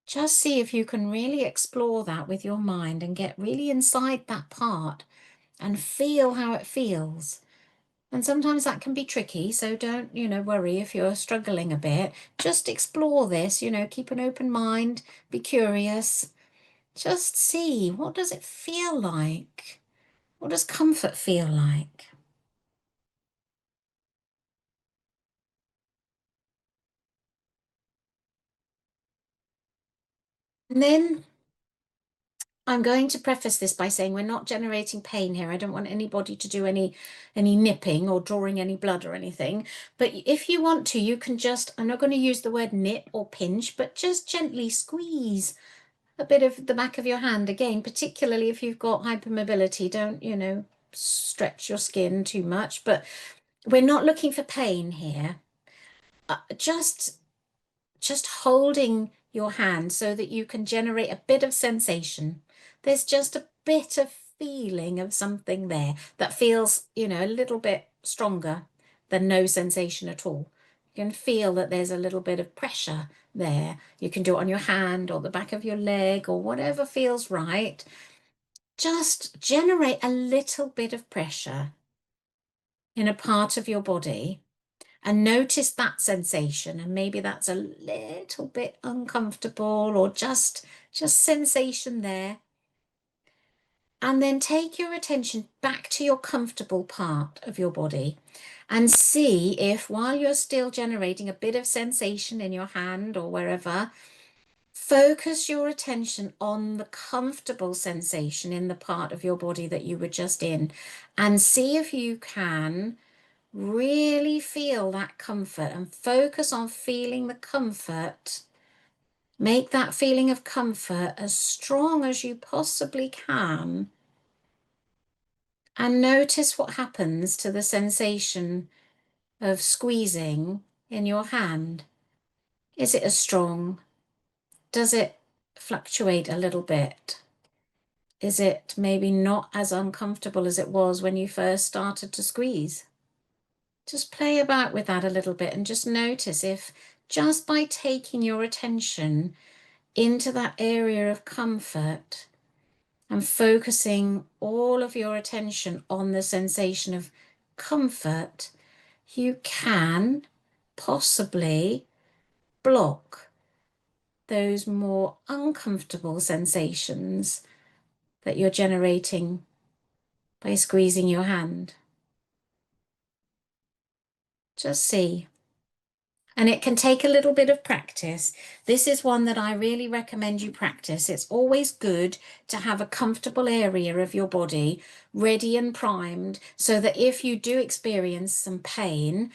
Speaker 1: Just see if you can really explore that with your mind and get really inside that part and feel how it feels. And sometimes that can be tricky, so don't, worry if you're struggling a bit. Just explore this, keep an open mind, be curious. Just see, what does it feel like? What does comfort feel like? And then I'm going to preface this by saying we're not generating pain here. I don't want anybody to do any nipping or drawing any blood or anything. But if you want to, you can just, I'm not going to use the word nip or pinch, but just gently squeeze a bit of the back of your hand. Again, particularly if you've got hypermobility, don't, stretch your skin too much. But we're not looking for pain here. Just holding your hand so that you can generate a bit of sensation. There's just a bit of feeling of something there that feels, a little bit stronger than no sensation at all. You can feel that there's a little bit of pressure there. You can do it on your hand or the back of your leg or whatever feels right. Just generate a little bit of pressure in a part of your body and notice that sensation, and maybe that's a little bit uncomfortable or just sensation there. And then take your attention back to your comfortable part of your body and see if, while you're still generating a bit of sensation in your hand or wherever, focus your attention on the comfortable sensation in the part of your body that you were just in, and see if you can really feel that comfort and focus on feeling the comfort. Make that feeling of comfort as strong as you possibly can. And notice what happens to the sensation of squeezing in your hand. Is it as strong? Does it fluctuate a little bit? Is it maybe not as uncomfortable as it was when you first started to squeeze? Just play about with that a little bit and just notice if, just by taking your attention into that area of comfort, and focusing all of your attention on the sensation of comfort, you can possibly block those more uncomfortable sensations that you're generating by squeezing your hand. Just see. And it can take a little bit of practice. This is one that I really recommend you practice. It's always good to have a comfortable area of your body ready and primed so that if you do experience some pain,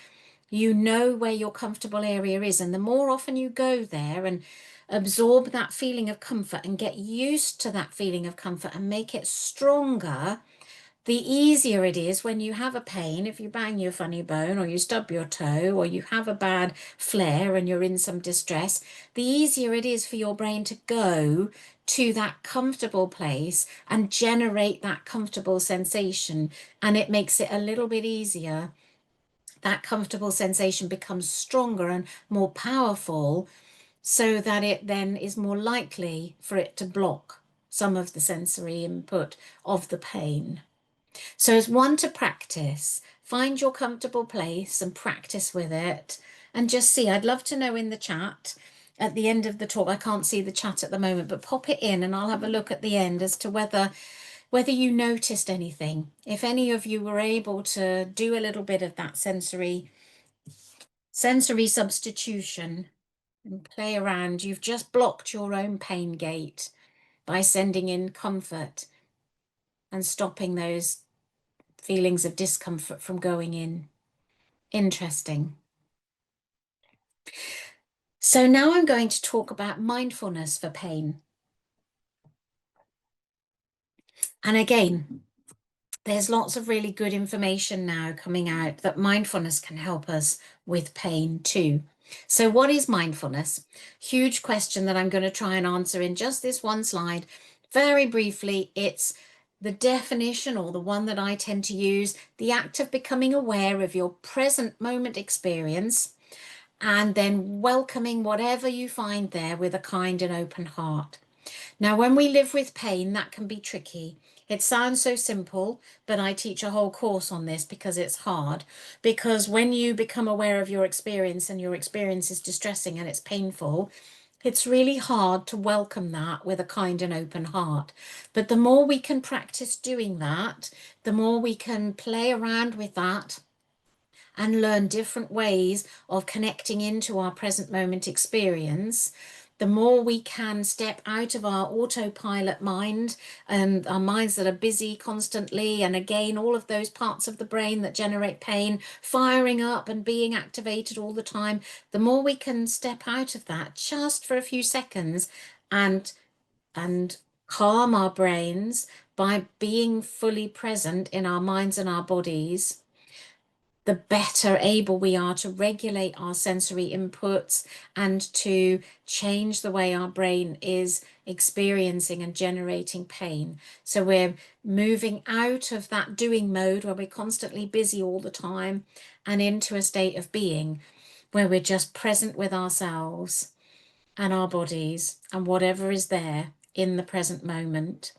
Speaker 1: you know where your comfortable area is. And the more often you go there and absorb that feeling of comfort and get used to that feeling of comfort and make it stronger, the easier it is when you have a pain, if you bang your funny bone or you stub your toe or you have a bad flare and you're in some distress, the easier it is for your brain to go to that comfortable place and generate that comfortable sensation. And it makes it a little bit easier. That comfortable sensation becomes stronger and more powerful so that it then is more likely for it to block some of the sensory input of the pain. So as one to practice, find your comfortable place and practice with it and just see. I'd love to know in the chat at the end of the talk. I can't see the chat at the moment, but pop it in and I'll have a look at the end as to whether you noticed anything. If any of you were able to do a little bit of that sensory substitution and play around, you've just blocked your own pain gate by sending in comfort and stopping those feelings of discomfort from going in. Interesting. So now I'm going to talk about mindfulness for pain. And again, there's lots of really good information now coming out that mindfulness can help us with pain too. So what is mindfulness? Huge question that I'm going to try and answer in just this one slide. Very briefly, it's the definition, or the one that I tend to use, the act of becoming aware of your present moment experience and then welcoming whatever you find there with a kind and open heart. Now, when we live with pain, that can be tricky. It sounds so simple, but I teach a whole course on this because it's hard. Because when you become aware of your experience and your experience is distressing and it's painful, it's really hard to welcome that with a kind and open heart. But the more we can practice doing that, the more we can play around with that and learn different ways of connecting into our present moment experience, the more we can step out of our autopilot mind and our minds that are busy constantly. And again, all of those parts of the brain that generate pain firing up and being activated all the time, the more we can step out of that just for a few seconds and calm our brains by being fully present in our minds and our bodies, the better able we are to regulate our sensory inputs and to change the way our brain is experiencing and generating pain. So we're moving out of that doing mode where we're constantly busy all the time and into a state of being where we're just present with ourselves and our bodies and whatever is there in the present moment.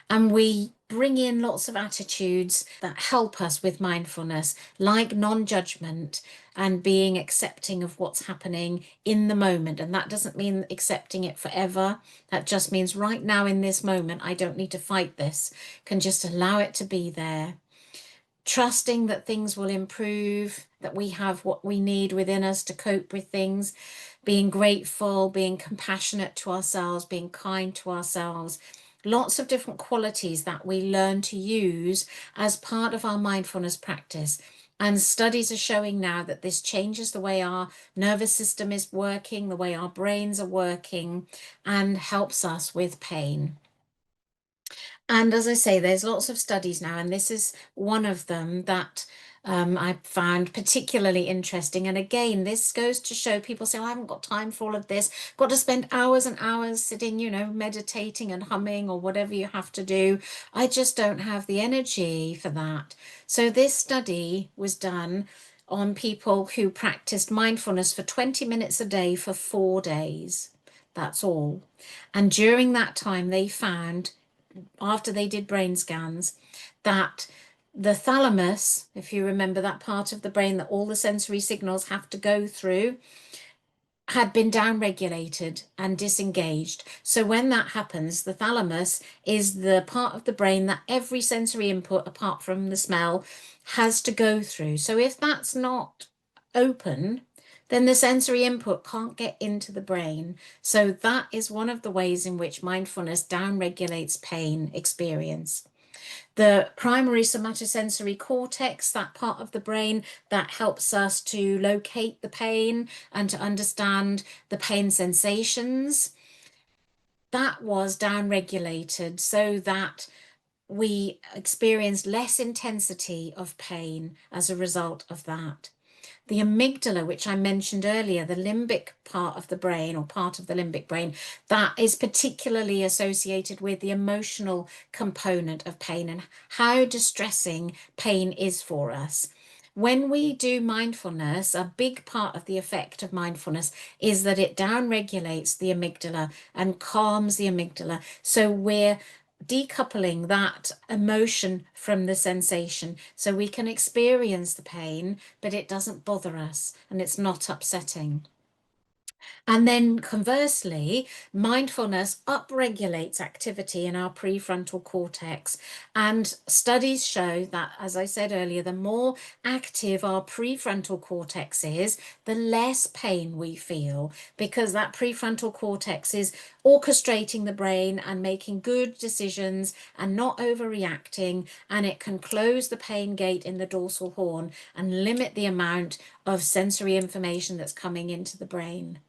Speaker 1: And we bring in lots of attitudes that help us with mindfulness, like non-judgment and being accepting of what's happening in the moment. And that doesn't mean accepting it forever. That just means right now in this moment, I don't need to fight this, can just allow it to be there. Trusting that things will improve, that we have what we need within us to cope with things, being grateful, being compassionate to ourselves, being kind to ourselves. Lots of different qualities that we learn to use as part of our mindfulness practice. And studies are showing now that this changes the way our nervous system is working, the way our brains are working, and helps us with pain. And as I say, there's lots of studies now, and this is one of them that I found particularly interesting. And again, this goes to show people say, oh, I haven't got time for all of this. Got to spend hours and hours sitting, meditating and humming or whatever you have to do. I just don't have the energy for that. So this study was done on people who practiced mindfulness for 20 minutes a day for 4 days. That's all. And during that time, they found after they did brain scans, that the thalamus, if you remember that part of the brain that all the sensory signals have to go through, had been downregulated and disengaged. So when that happens, the thalamus is the part of the brain that every sensory input, apart from the smell, has to go through. So if that's not open, then the sensory input can't get into the brain. So that is one of the ways in which mindfulness downregulates pain experience. The primary somatosensory cortex, that part of the brain that helps us to locate the pain and to understand the pain sensations, that was downregulated so that we experienced less intensity of pain as a result of that. The amygdala, which I mentioned earlier, the limbic part of the brain, or part of the limbic brain, that is particularly associated with the emotional component of pain and how distressing pain is for us. When we do mindfulness, a big part of the effect of mindfulness is that it downregulates the amygdala and calms the amygdala. So we're decoupling that emotion from the sensation so we can experience the pain, but it doesn't bother us and it's not upsetting. And then conversely, mindfulness upregulates activity in our prefrontal cortex. And studies show that, as I said earlier, the more active our prefrontal cortex is, the less pain we feel, because that prefrontal cortex is orchestrating the brain and making good decisions and not overreacting. And it can close the pain gate in the dorsal horn and limit the amount of sensory information that's coming into the brain.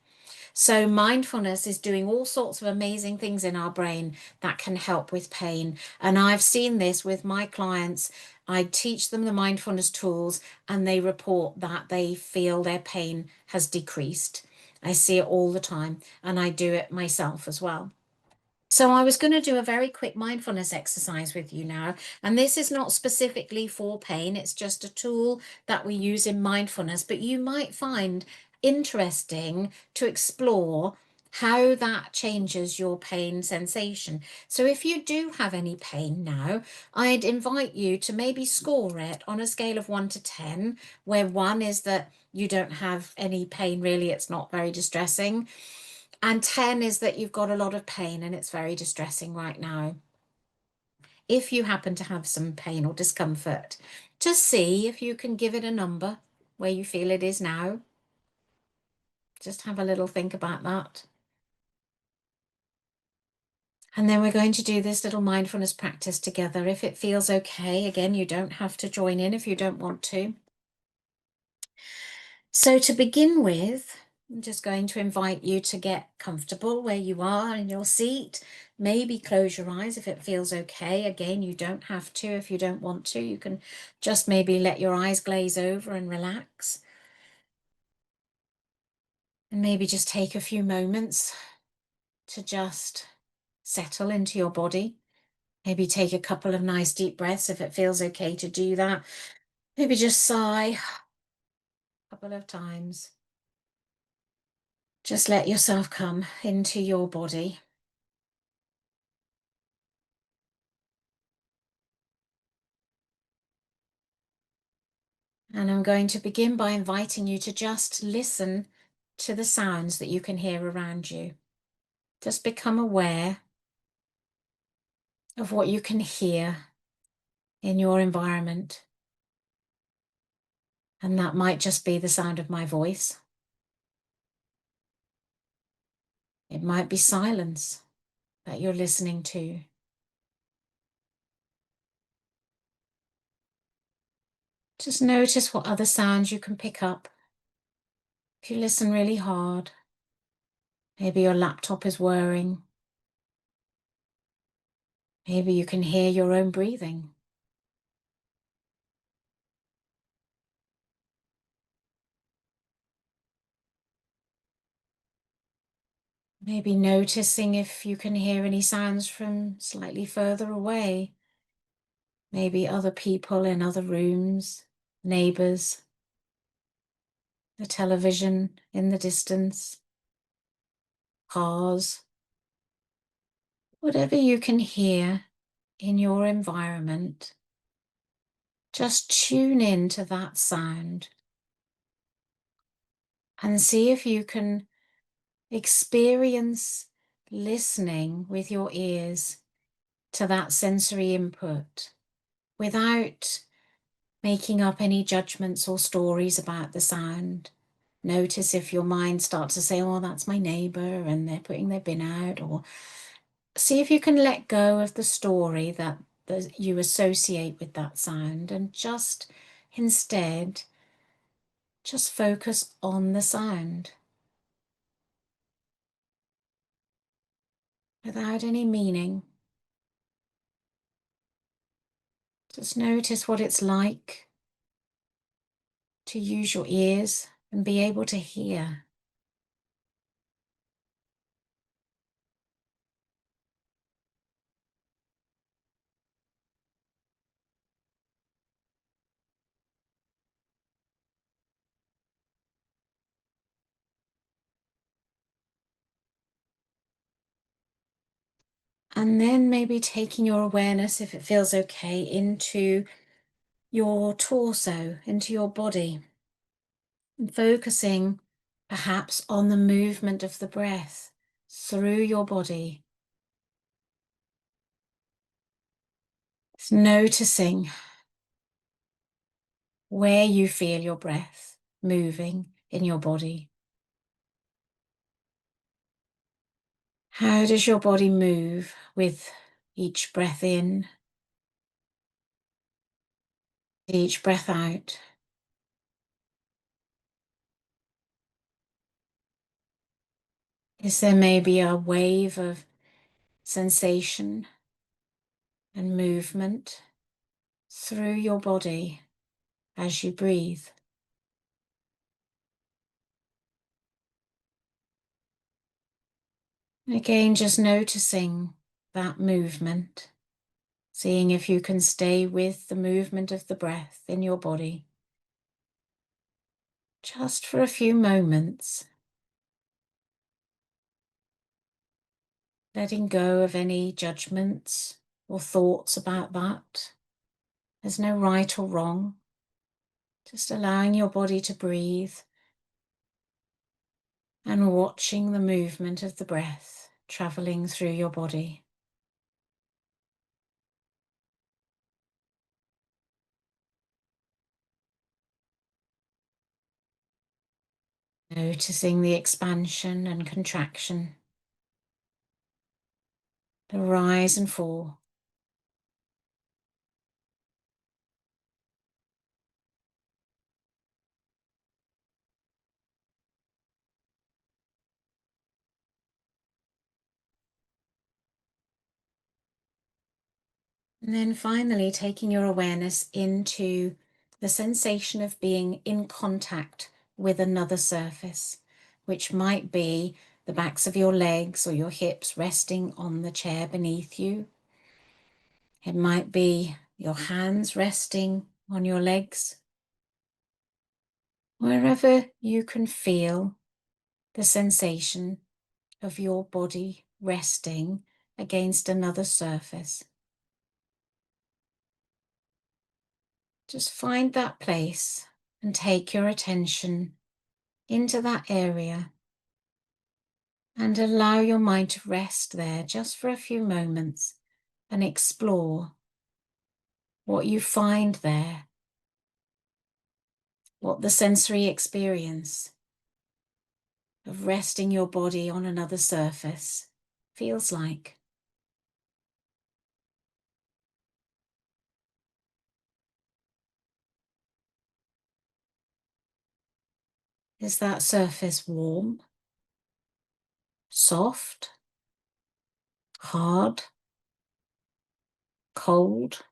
Speaker 1: So mindfulness is doing all sorts of amazing things in our brain that can help with pain. And I've seen this with my clients. I teach them the mindfulness tools and they report that they feel their pain has decreased. I see it all the time and I do it myself as well. So I was going to do a very quick mindfulness exercise with you now, and this is not specifically for pain, it's just a tool that we use in mindfulness, but you might find interesting to explore how that changes your pain sensation. So if you do have any pain now, I'd invite you to maybe score it on a scale of 1 to 10, where 1 is that you don't have any pain really, it's not very distressing. And 10 is that you've got a lot of pain and it's very distressing right now. If you happen to have some pain or discomfort, just see if you can give it a number where you feel it is now. Just have a little think about that. And then we're going to do this little mindfulness practice together. If it feels okay, again, you don't have to join in if you don't want to. So to begin with, I'm just going to invite you to get comfortable where you are in your seat. Maybe close your eyes if it feels okay. Again, you don't have to if you don't want to. You can just maybe let your eyes glaze over and relax. And maybe just take a few moments to just settle into your body. Maybe take a couple of nice deep breaths if it feels okay to do that. Maybe just sigh a couple of times. Just let yourself come into your body. And I'm going to begin by inviting you to just listen to the sounds that you can hear around you. Just become aware of what you can hear in your environment. And that might just be the sound of my voice. It might be silence that you're listening to. Just notice what other sounds you can pick up. If you listen really hard, maybe your laptop is whirring. Maybe you can hear your own breathing. Maybe noticing if you can hear any sounds from slightly further away. Maybe other people in other rooms, neighbors, the television in the distance, cars. Whatever you can hear, in your environment, just tune in to that sound and see if you can experience listening with your ears to that sensory input without making up any judgments or stories about the sound. Notice if your mind starts to say, oh, that's my neighbour and they're putting their bin out, or see if you can let go of the story that you associate with that sound and just instead just focus on the sound without any meaning. Just notice what it's like to use your ears and be able to hear. And then maybe taking your awareness, if it feels okay, into your torso, into your body, and focusing perhaps on the movement of the breath through your body. It's noticing where you feel your breath moving in your body. How does your body move with each breath in, each breath out? Is there maybe a wave of sensation and movement through your body as you breathe? Again, just noticing that movement, seeing if you can stay with the movement of the breath in your body just for a few moments, letting go of any judgments or thoughts about that. There's no right or wrong, just allowing your body to breathe and watching the movement of the breath traveling through your body. Noticing the expansion and contraction, the rise and fall. And then finally, taking your awareness into the sensation of being in contact with another surface, which might be the backs of your legs or your hips resting on the chair beneath you. It might be your hands resting on your legs. Wherever you can feel the sensation of your body resting against another surface. Just find that place and take your attention into that area and allow your mind to rest there just for a few moments and explore what you find there, what the sensory experience of resting your body on another surface feels like. Is that surface warm, soft, hard, cold?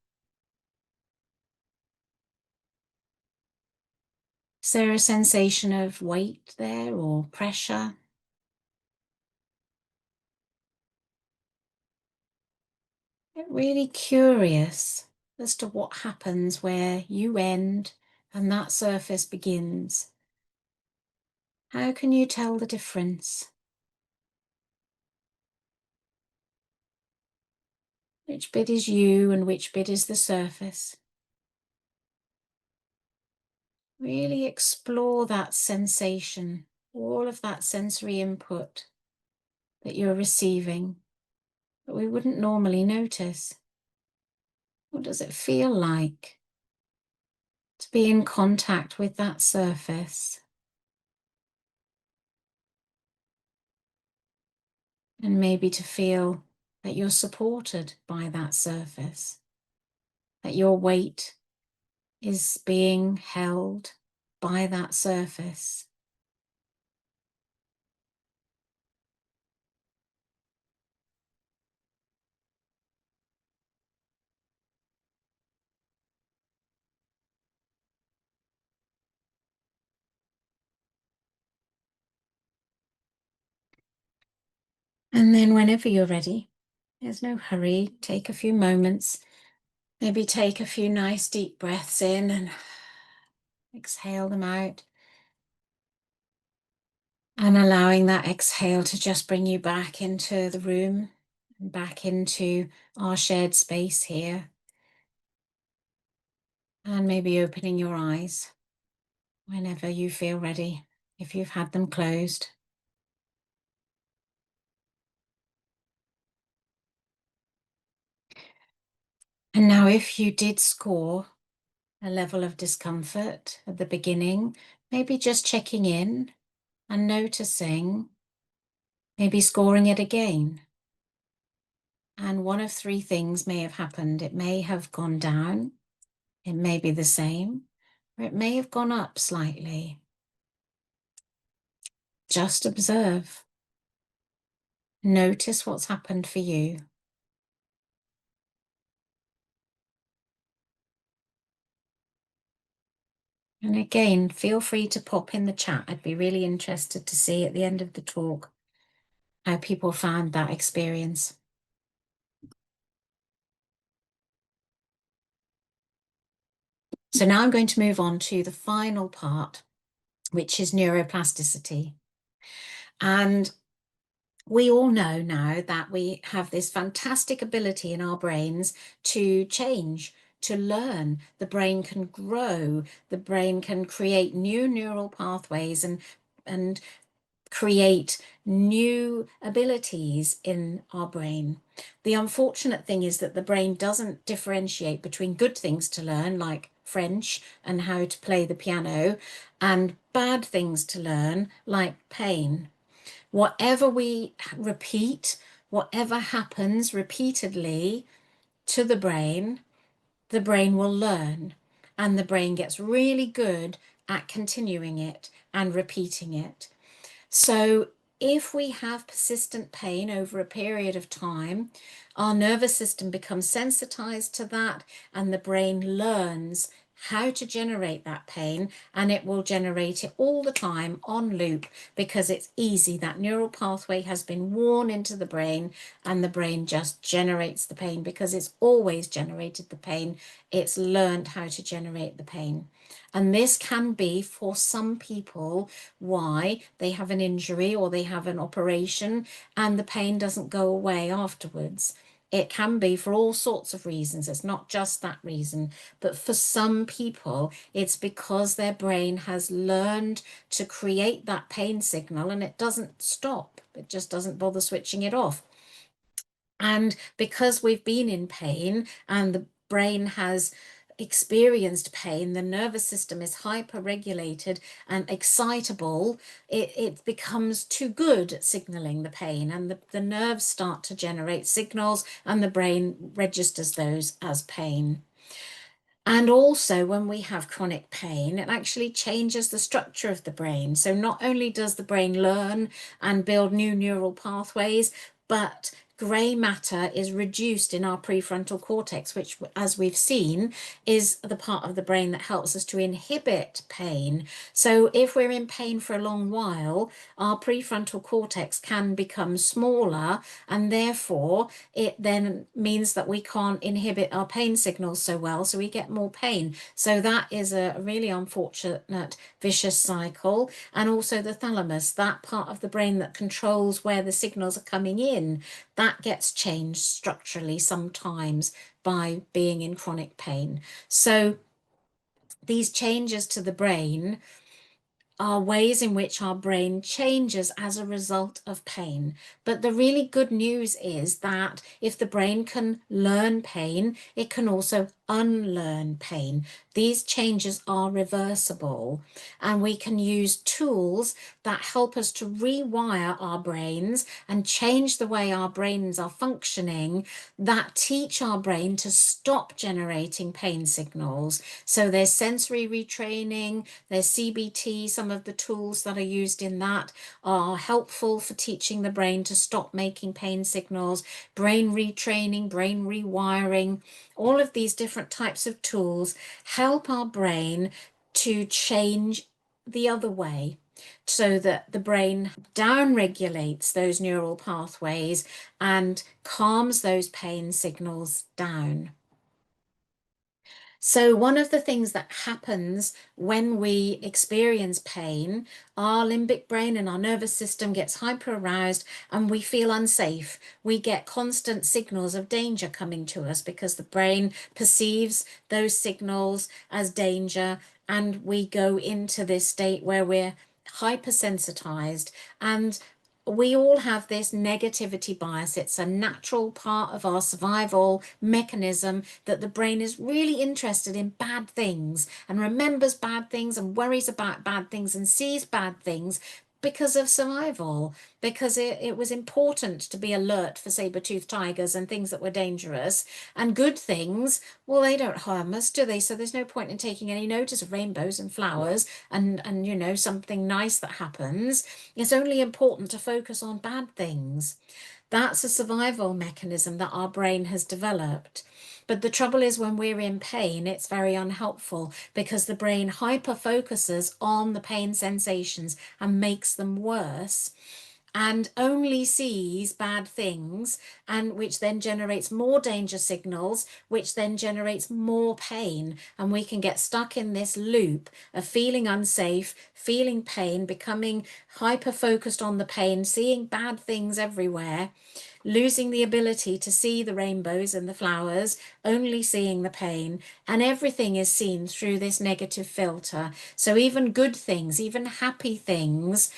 Speaker 1: Is there a sensation of weight there or pressure? Get really curious as to what happens where you end and that surface begins. How can you tell the difference? Which bit is you and which bit is the surface? Really explore that sensation, all of that sensory input that you're receiving that we wouldn't normally notice. What does it feel like to be in contact with that surface? And maybe to feel that you're supported by that surface, that your weight is being held by that surface. And then whenever you're ready, there's no hurry, take a few moments, maybe take a few nice deep breaths in and exhale them out. And allowing that exhale to just bring you back into the room and back into our shared space here. And maybe opening your eyes whenever you feel ready, if you've had them closed. And now if you did score a level of discomfort at the beginning, maybe just checking in and noticing, maybe scoring it again. And one of three things may have happened. It may have gone down, it may be the same, or it may have gone up slightly. Just observe. Notice what's happened for you. And again, feel free to pop in the chat. I'd be really interested to see at the end of the talk how people found that experience. So now I'm going to move on to the final part, which is neuroplasticity. And we all know now that we have this fantastic ability in our brains to change, to learn. The brain can grow, the brain can create new neural pathways and create new abilities in our brain. The unfortunate thing is that the brain doesn't differentiate between good things to learn, like French and how to play the piano, and bad things to learn, like pain. Whatever we repeat, whatever happens repeatedly to the brain will learn, and the brain gets really good at continuing it and repeating it. So if we have persistent pain over a period of time, our nervous system becomes sensitized to that, and the brain learns how to generate that pain, and it will generate it all the time on loop because it's easy. That neural pathway has been worn into the brain, and the brain just generates the pain because it's always generated the pain. It's learned how to generate the pain. And this can be, for some people, why they have an injury or they have an operation and the pain doesn't go away afterwards. It can be for all sorts of reasons. It's not just that reason. But for some people, it's because their brain has learned to create that pain signal and it doesn't stop. It just doesn't bother switching it off. And because we've been in pain and the brain has experienced pain, the nervous system is hyper-regulated and excitable, it becomes too good at signaling the pain, and the nerves start to generate signals and the brain registers those as pain. And also, when we have chronic pain, it actually changes the structure of the brain. So not only does the brain learn and build new neural pathways, but grey matter is reduced in our prefrontal cortex, which, as we've seen, is the part of the brain that helps us to inhibit pain. So if we're in pain for a long while, our prefrontal cortex can become smaller, and therefore it then means that we can't inhibit our pain signals so well, so we get more pain. So that is a really unfortunate vicious cycle. And also the thalamus, that part of the brain that controls where the signals are coming in, skin, that gets changed structurally sometimes by being in chronic pain. So these changes to the brain are ways in which our brain changes as a result of pain. But the really good news is that if the brain can learn pain, it can also unlearn pain. These changes are reversible, and we can use tools that help us to rewire our brains and change the way our brains are functioning, that teach our brain to stop generating pain signals. So there's sensory retraining, there's CBT. Some of the tools that are used in that are helpful for teaching the brain to stop making pain signals. Brain retraining, brain rewiring, all of these different types of tools help our brain to change the other way, so that the brain downregulates those neural pathways and calms those pain signals down. So one of the things that happens when we experience pain, our limbic brain and our nervous system gets hyper aroused and we feel unsafe. We get constant signals of danger coming to us because the brain perceives those signals as danger, and we go into this state where we're hypersensitized. And we all have this negativity bias. It's a natural part of our survival mechanism that the brain is really interested in bad things and remembers bad things and worries about bad things and sees bad things because of survival, because it was important to be alert for saber-toothed tigers and things that were dangerous. And good things, well, they don't harm us, do they? So there's no point in taking any notice of rainbows and flowers and you know, something nice that happens. It's only important to focus on bad things. That's a survival mechanism that our brain has developed. But the trouble is, when we're in pain, it's very unhelpful because the brain hyper focuses on the pain sensations and makes them worse, and only sees bad things, and which then generates more danger signals, which then generates more pain. And we can get stuck in this loop of feeling unsafe, feeling pain, becoming hyper focused on the pain, seeing bad things everywhere, losing the ability to see the rainbows and the flowers, only seeing the pain, and everything is seen through this negative filter. So even good things, even happy things,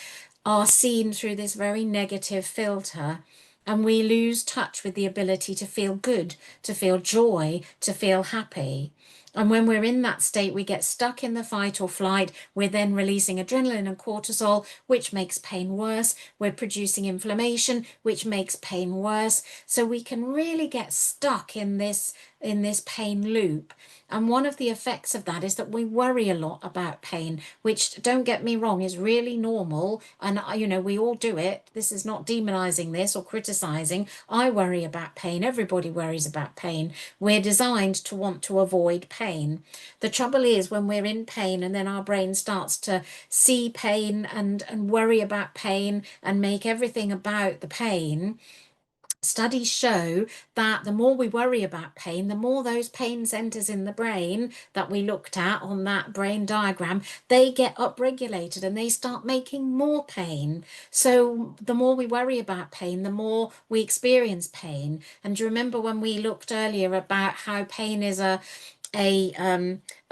Speaker 1: are seen through this very negative filter, and we lose touch with the ability to feel good, to feel joy, to feel happy. And when we're in that state, we get stuck in the fight or flight. We're then releasing adrenaline and cortisol, which makes pain worse. We're producing inflammation, which makes pain worse. So we can really get stuck in this pain loop. And one of the effects of that is that we worry a lot about pain, which, don't get me wrong, is really normal. And, you know, we all do it. This is not demonizing this or criticizing. I worry about pain. Everybody worries about pain. We're designed to want to avoid pain. The trouble is, when we're in pain and then our brain starts to see pain and worry about pain and make everything about the pain, studies show that the more we worry about pain, the more those pain centers in the brain that we looked at on that brain diagram, they get upregulated and they start making more pain. So the more we worry about pain, the more we experience pain. And do you remember when we looked earlier about how pain is a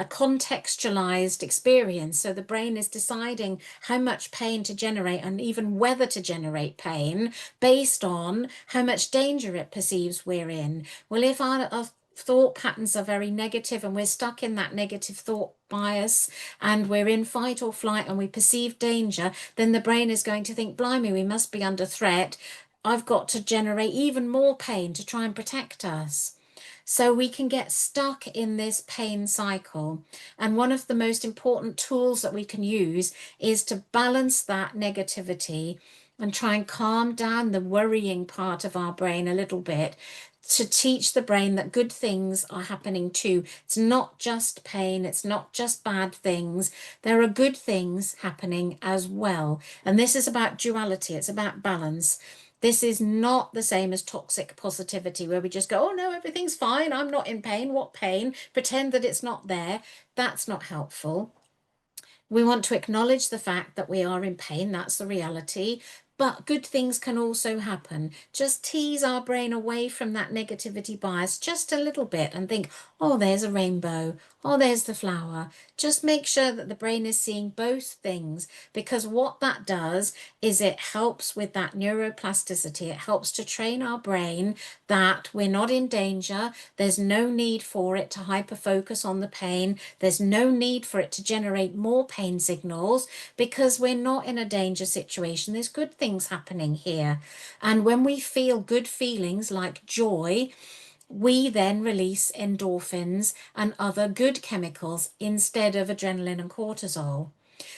Speaker 1: contextualized experience? So the brain is deciding how much pain to generate and even whether to generate pain based on how much danger it perceives we're in. Well, if our thought patterns are very negative and we're stuck in that negative thought bias and we're in fight or flight and we perceive danger, then the brain is going to think, blimey, we must be under threat. I've got to generate even more pain to try and protect us. So we can get stuck in this pain cycle. And one of the most important tools that we can use is to balance that negativity and try and calm down the worrying part of our brain a little bit, to teach the brain that good things are happening too. It's not just pain, it's not just bad things. There are good things happening as well. And this is about duality, it's about balance. This is not the same as toxic positivity, where we just go, oh no, everything's fine, I'm not in pain, what pain? Pretend that it's not there. That's not helpful. We want to acknowledge the fact that we are in pain, that's the reality, but good things can also happen. Just tease our brain away from that negativity bias just a little bit and think, oh, there's a rainbow. Oh, there's the flower. Just make sure that the brain is seeing both things, because what that does is it helps with that neuroplasticity. It helps to train our brain that we're not in danger. There's no need for it to hyperfocus on the pain. There's no need for it to generate more pain signals, because we're not in a danger situation. There's good things happening here. And when we feel good feelings like joy, we then release endorphins and other good chemicals instead of adrenaline and cortisol.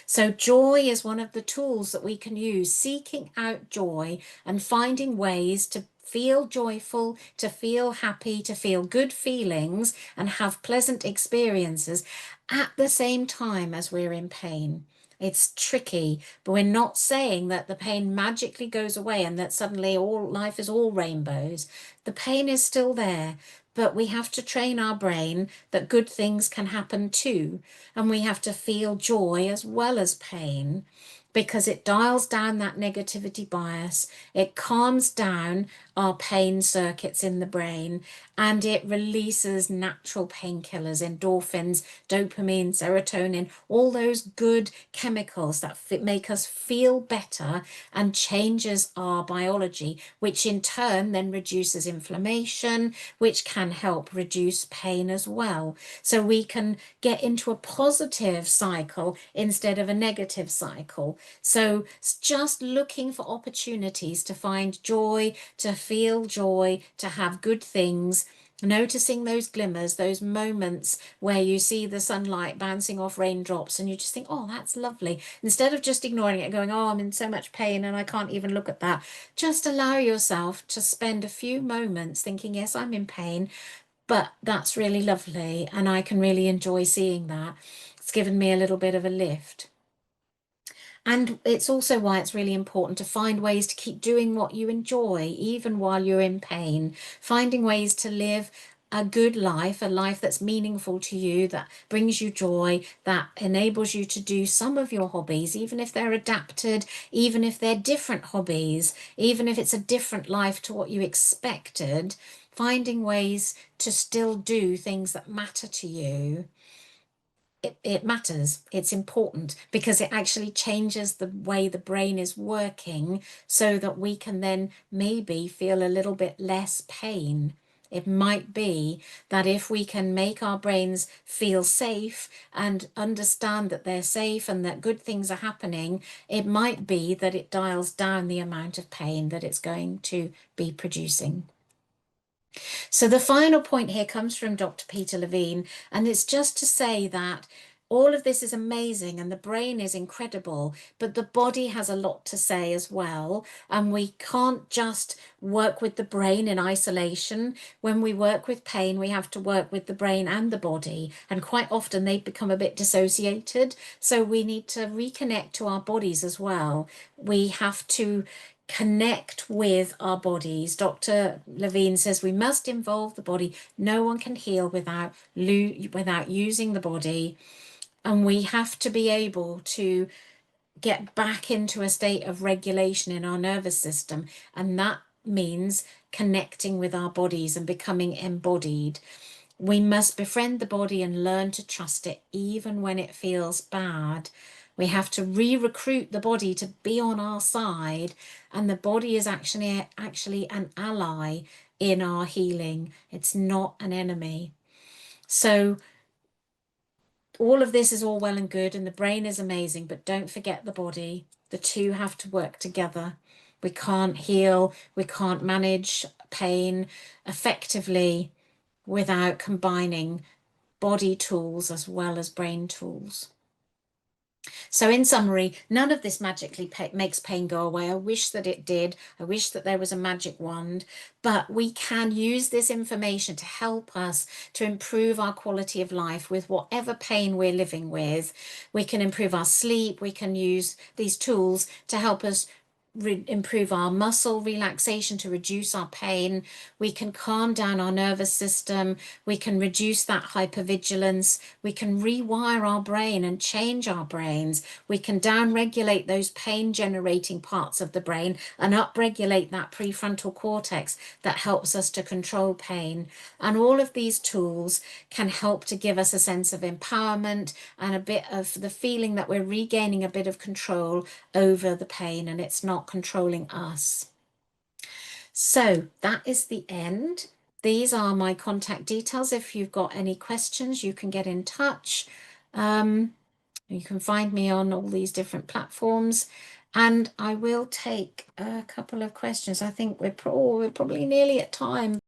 Speaker 1: So joy is one of the tools that we can use, seeking out joy and finding ways to feel joyful, to feel happy, to feel good feelings and have pleasant experiences at the same time as we're in pain. It's tricky, but we're not saying that the pain magically goes away and that suddenly all life is all rainbows. The pain is still there, but we have to train our brain that good things can happen too. And we have to feel joy as well as pain, because it dials down that negativity bias, it calms down our pain circuits in the brain, and it releases natural painkillers, endorphins, dopamine, serotonin, all those good chemicals that make us feel better and changes our biology, which in turn then reduces inflammation, which can help reduce pain as well. So we can get into a positive cycle instead of a negative cycle. So it's just looking for opportunities to find joy, to feel joy, to have good things, noticing those glimmers, those moments where you see the sunlight bouncing off raindrops and you just think, oh, that's lovely. Instead of just ignoring it, going, oh, I'm in so much pain and I can't even look at that. Just allow yourself to spend a few moments thinking, yes, I'm in pain, but that's really lovely and I can really enjoy seeing that. It's given me a little bit of a lift. And it's also why it's really important to find ways to keep doing what you enjoy, even while you're in pain, finding ways to live a good life, a life that's meaningful to you, that brings you joy, that enables you to do some of your hobbies, even if they're adapted, even if they're different hobbies, even if it's a different life to what you expected, finding ways to still do things that matter to you. It matters. It's important because it actually changes the way the brain is working so that we can then maybe feel a little bit less pain. It might be that if we can make our brains feel safe and understand that they're safe and that good things are happening, it might be that it dials down the amount of pain that it's going to be producing. So the final point here comes from Dr. Peter Levine, and it's just to say that all of this is amazing and the brain is incredible, but the body has a lot to say as well. And we can't just work with the brain in isolation. When we work with pain, we have to work with the brain and the body. And quite often they become a bit dissociated. So we need to reconnect to our bodies as well. We have to connect with our bodies. Dr. Levine says we must involve the body. No one can heal without using the body. And we have to be able to get back into a state of regulation in our nervous system. And that means connecting with our bodies and becoming embodied. We must befriend the body and learn to trust it, even when it feels bad. We have to re-recruit the body to be on our side, and the body is actually an ally in our healing. It's not an enemy. So all of this is all well and good, and the brain is amazing, but don't forget the body. The two have to work together. We can't heal, we can't manage pain effectively without combining body tools as well as brain tools. So in summary, none of this magically makes pain go away. I wish that it did. I wish that there was a magic wand, but we can use this information to help us to improve our quality of life with whatever pain we're living with. We can improve our sleep. We can use these tools to help us improve our muscle relaxation to reduce our pain. We can calm down our nervous system. We can reduce that hypervigilance. We can rewire our brain and change our brains. We can downregulate those pain generating parts of the brain and upregulate that prefrontal cortex that helps us to control pain. And all of these tools can help to give us a sense of empowerment and a bit of the feeling that we're regaining a bit of control over the pain and it's not controlling us. So that is the end. These are my contact details. If you've got any questions, you can get in touch. You can find me on all these different platforms, and I will take a couple of questions. I think we're probably nearly at time.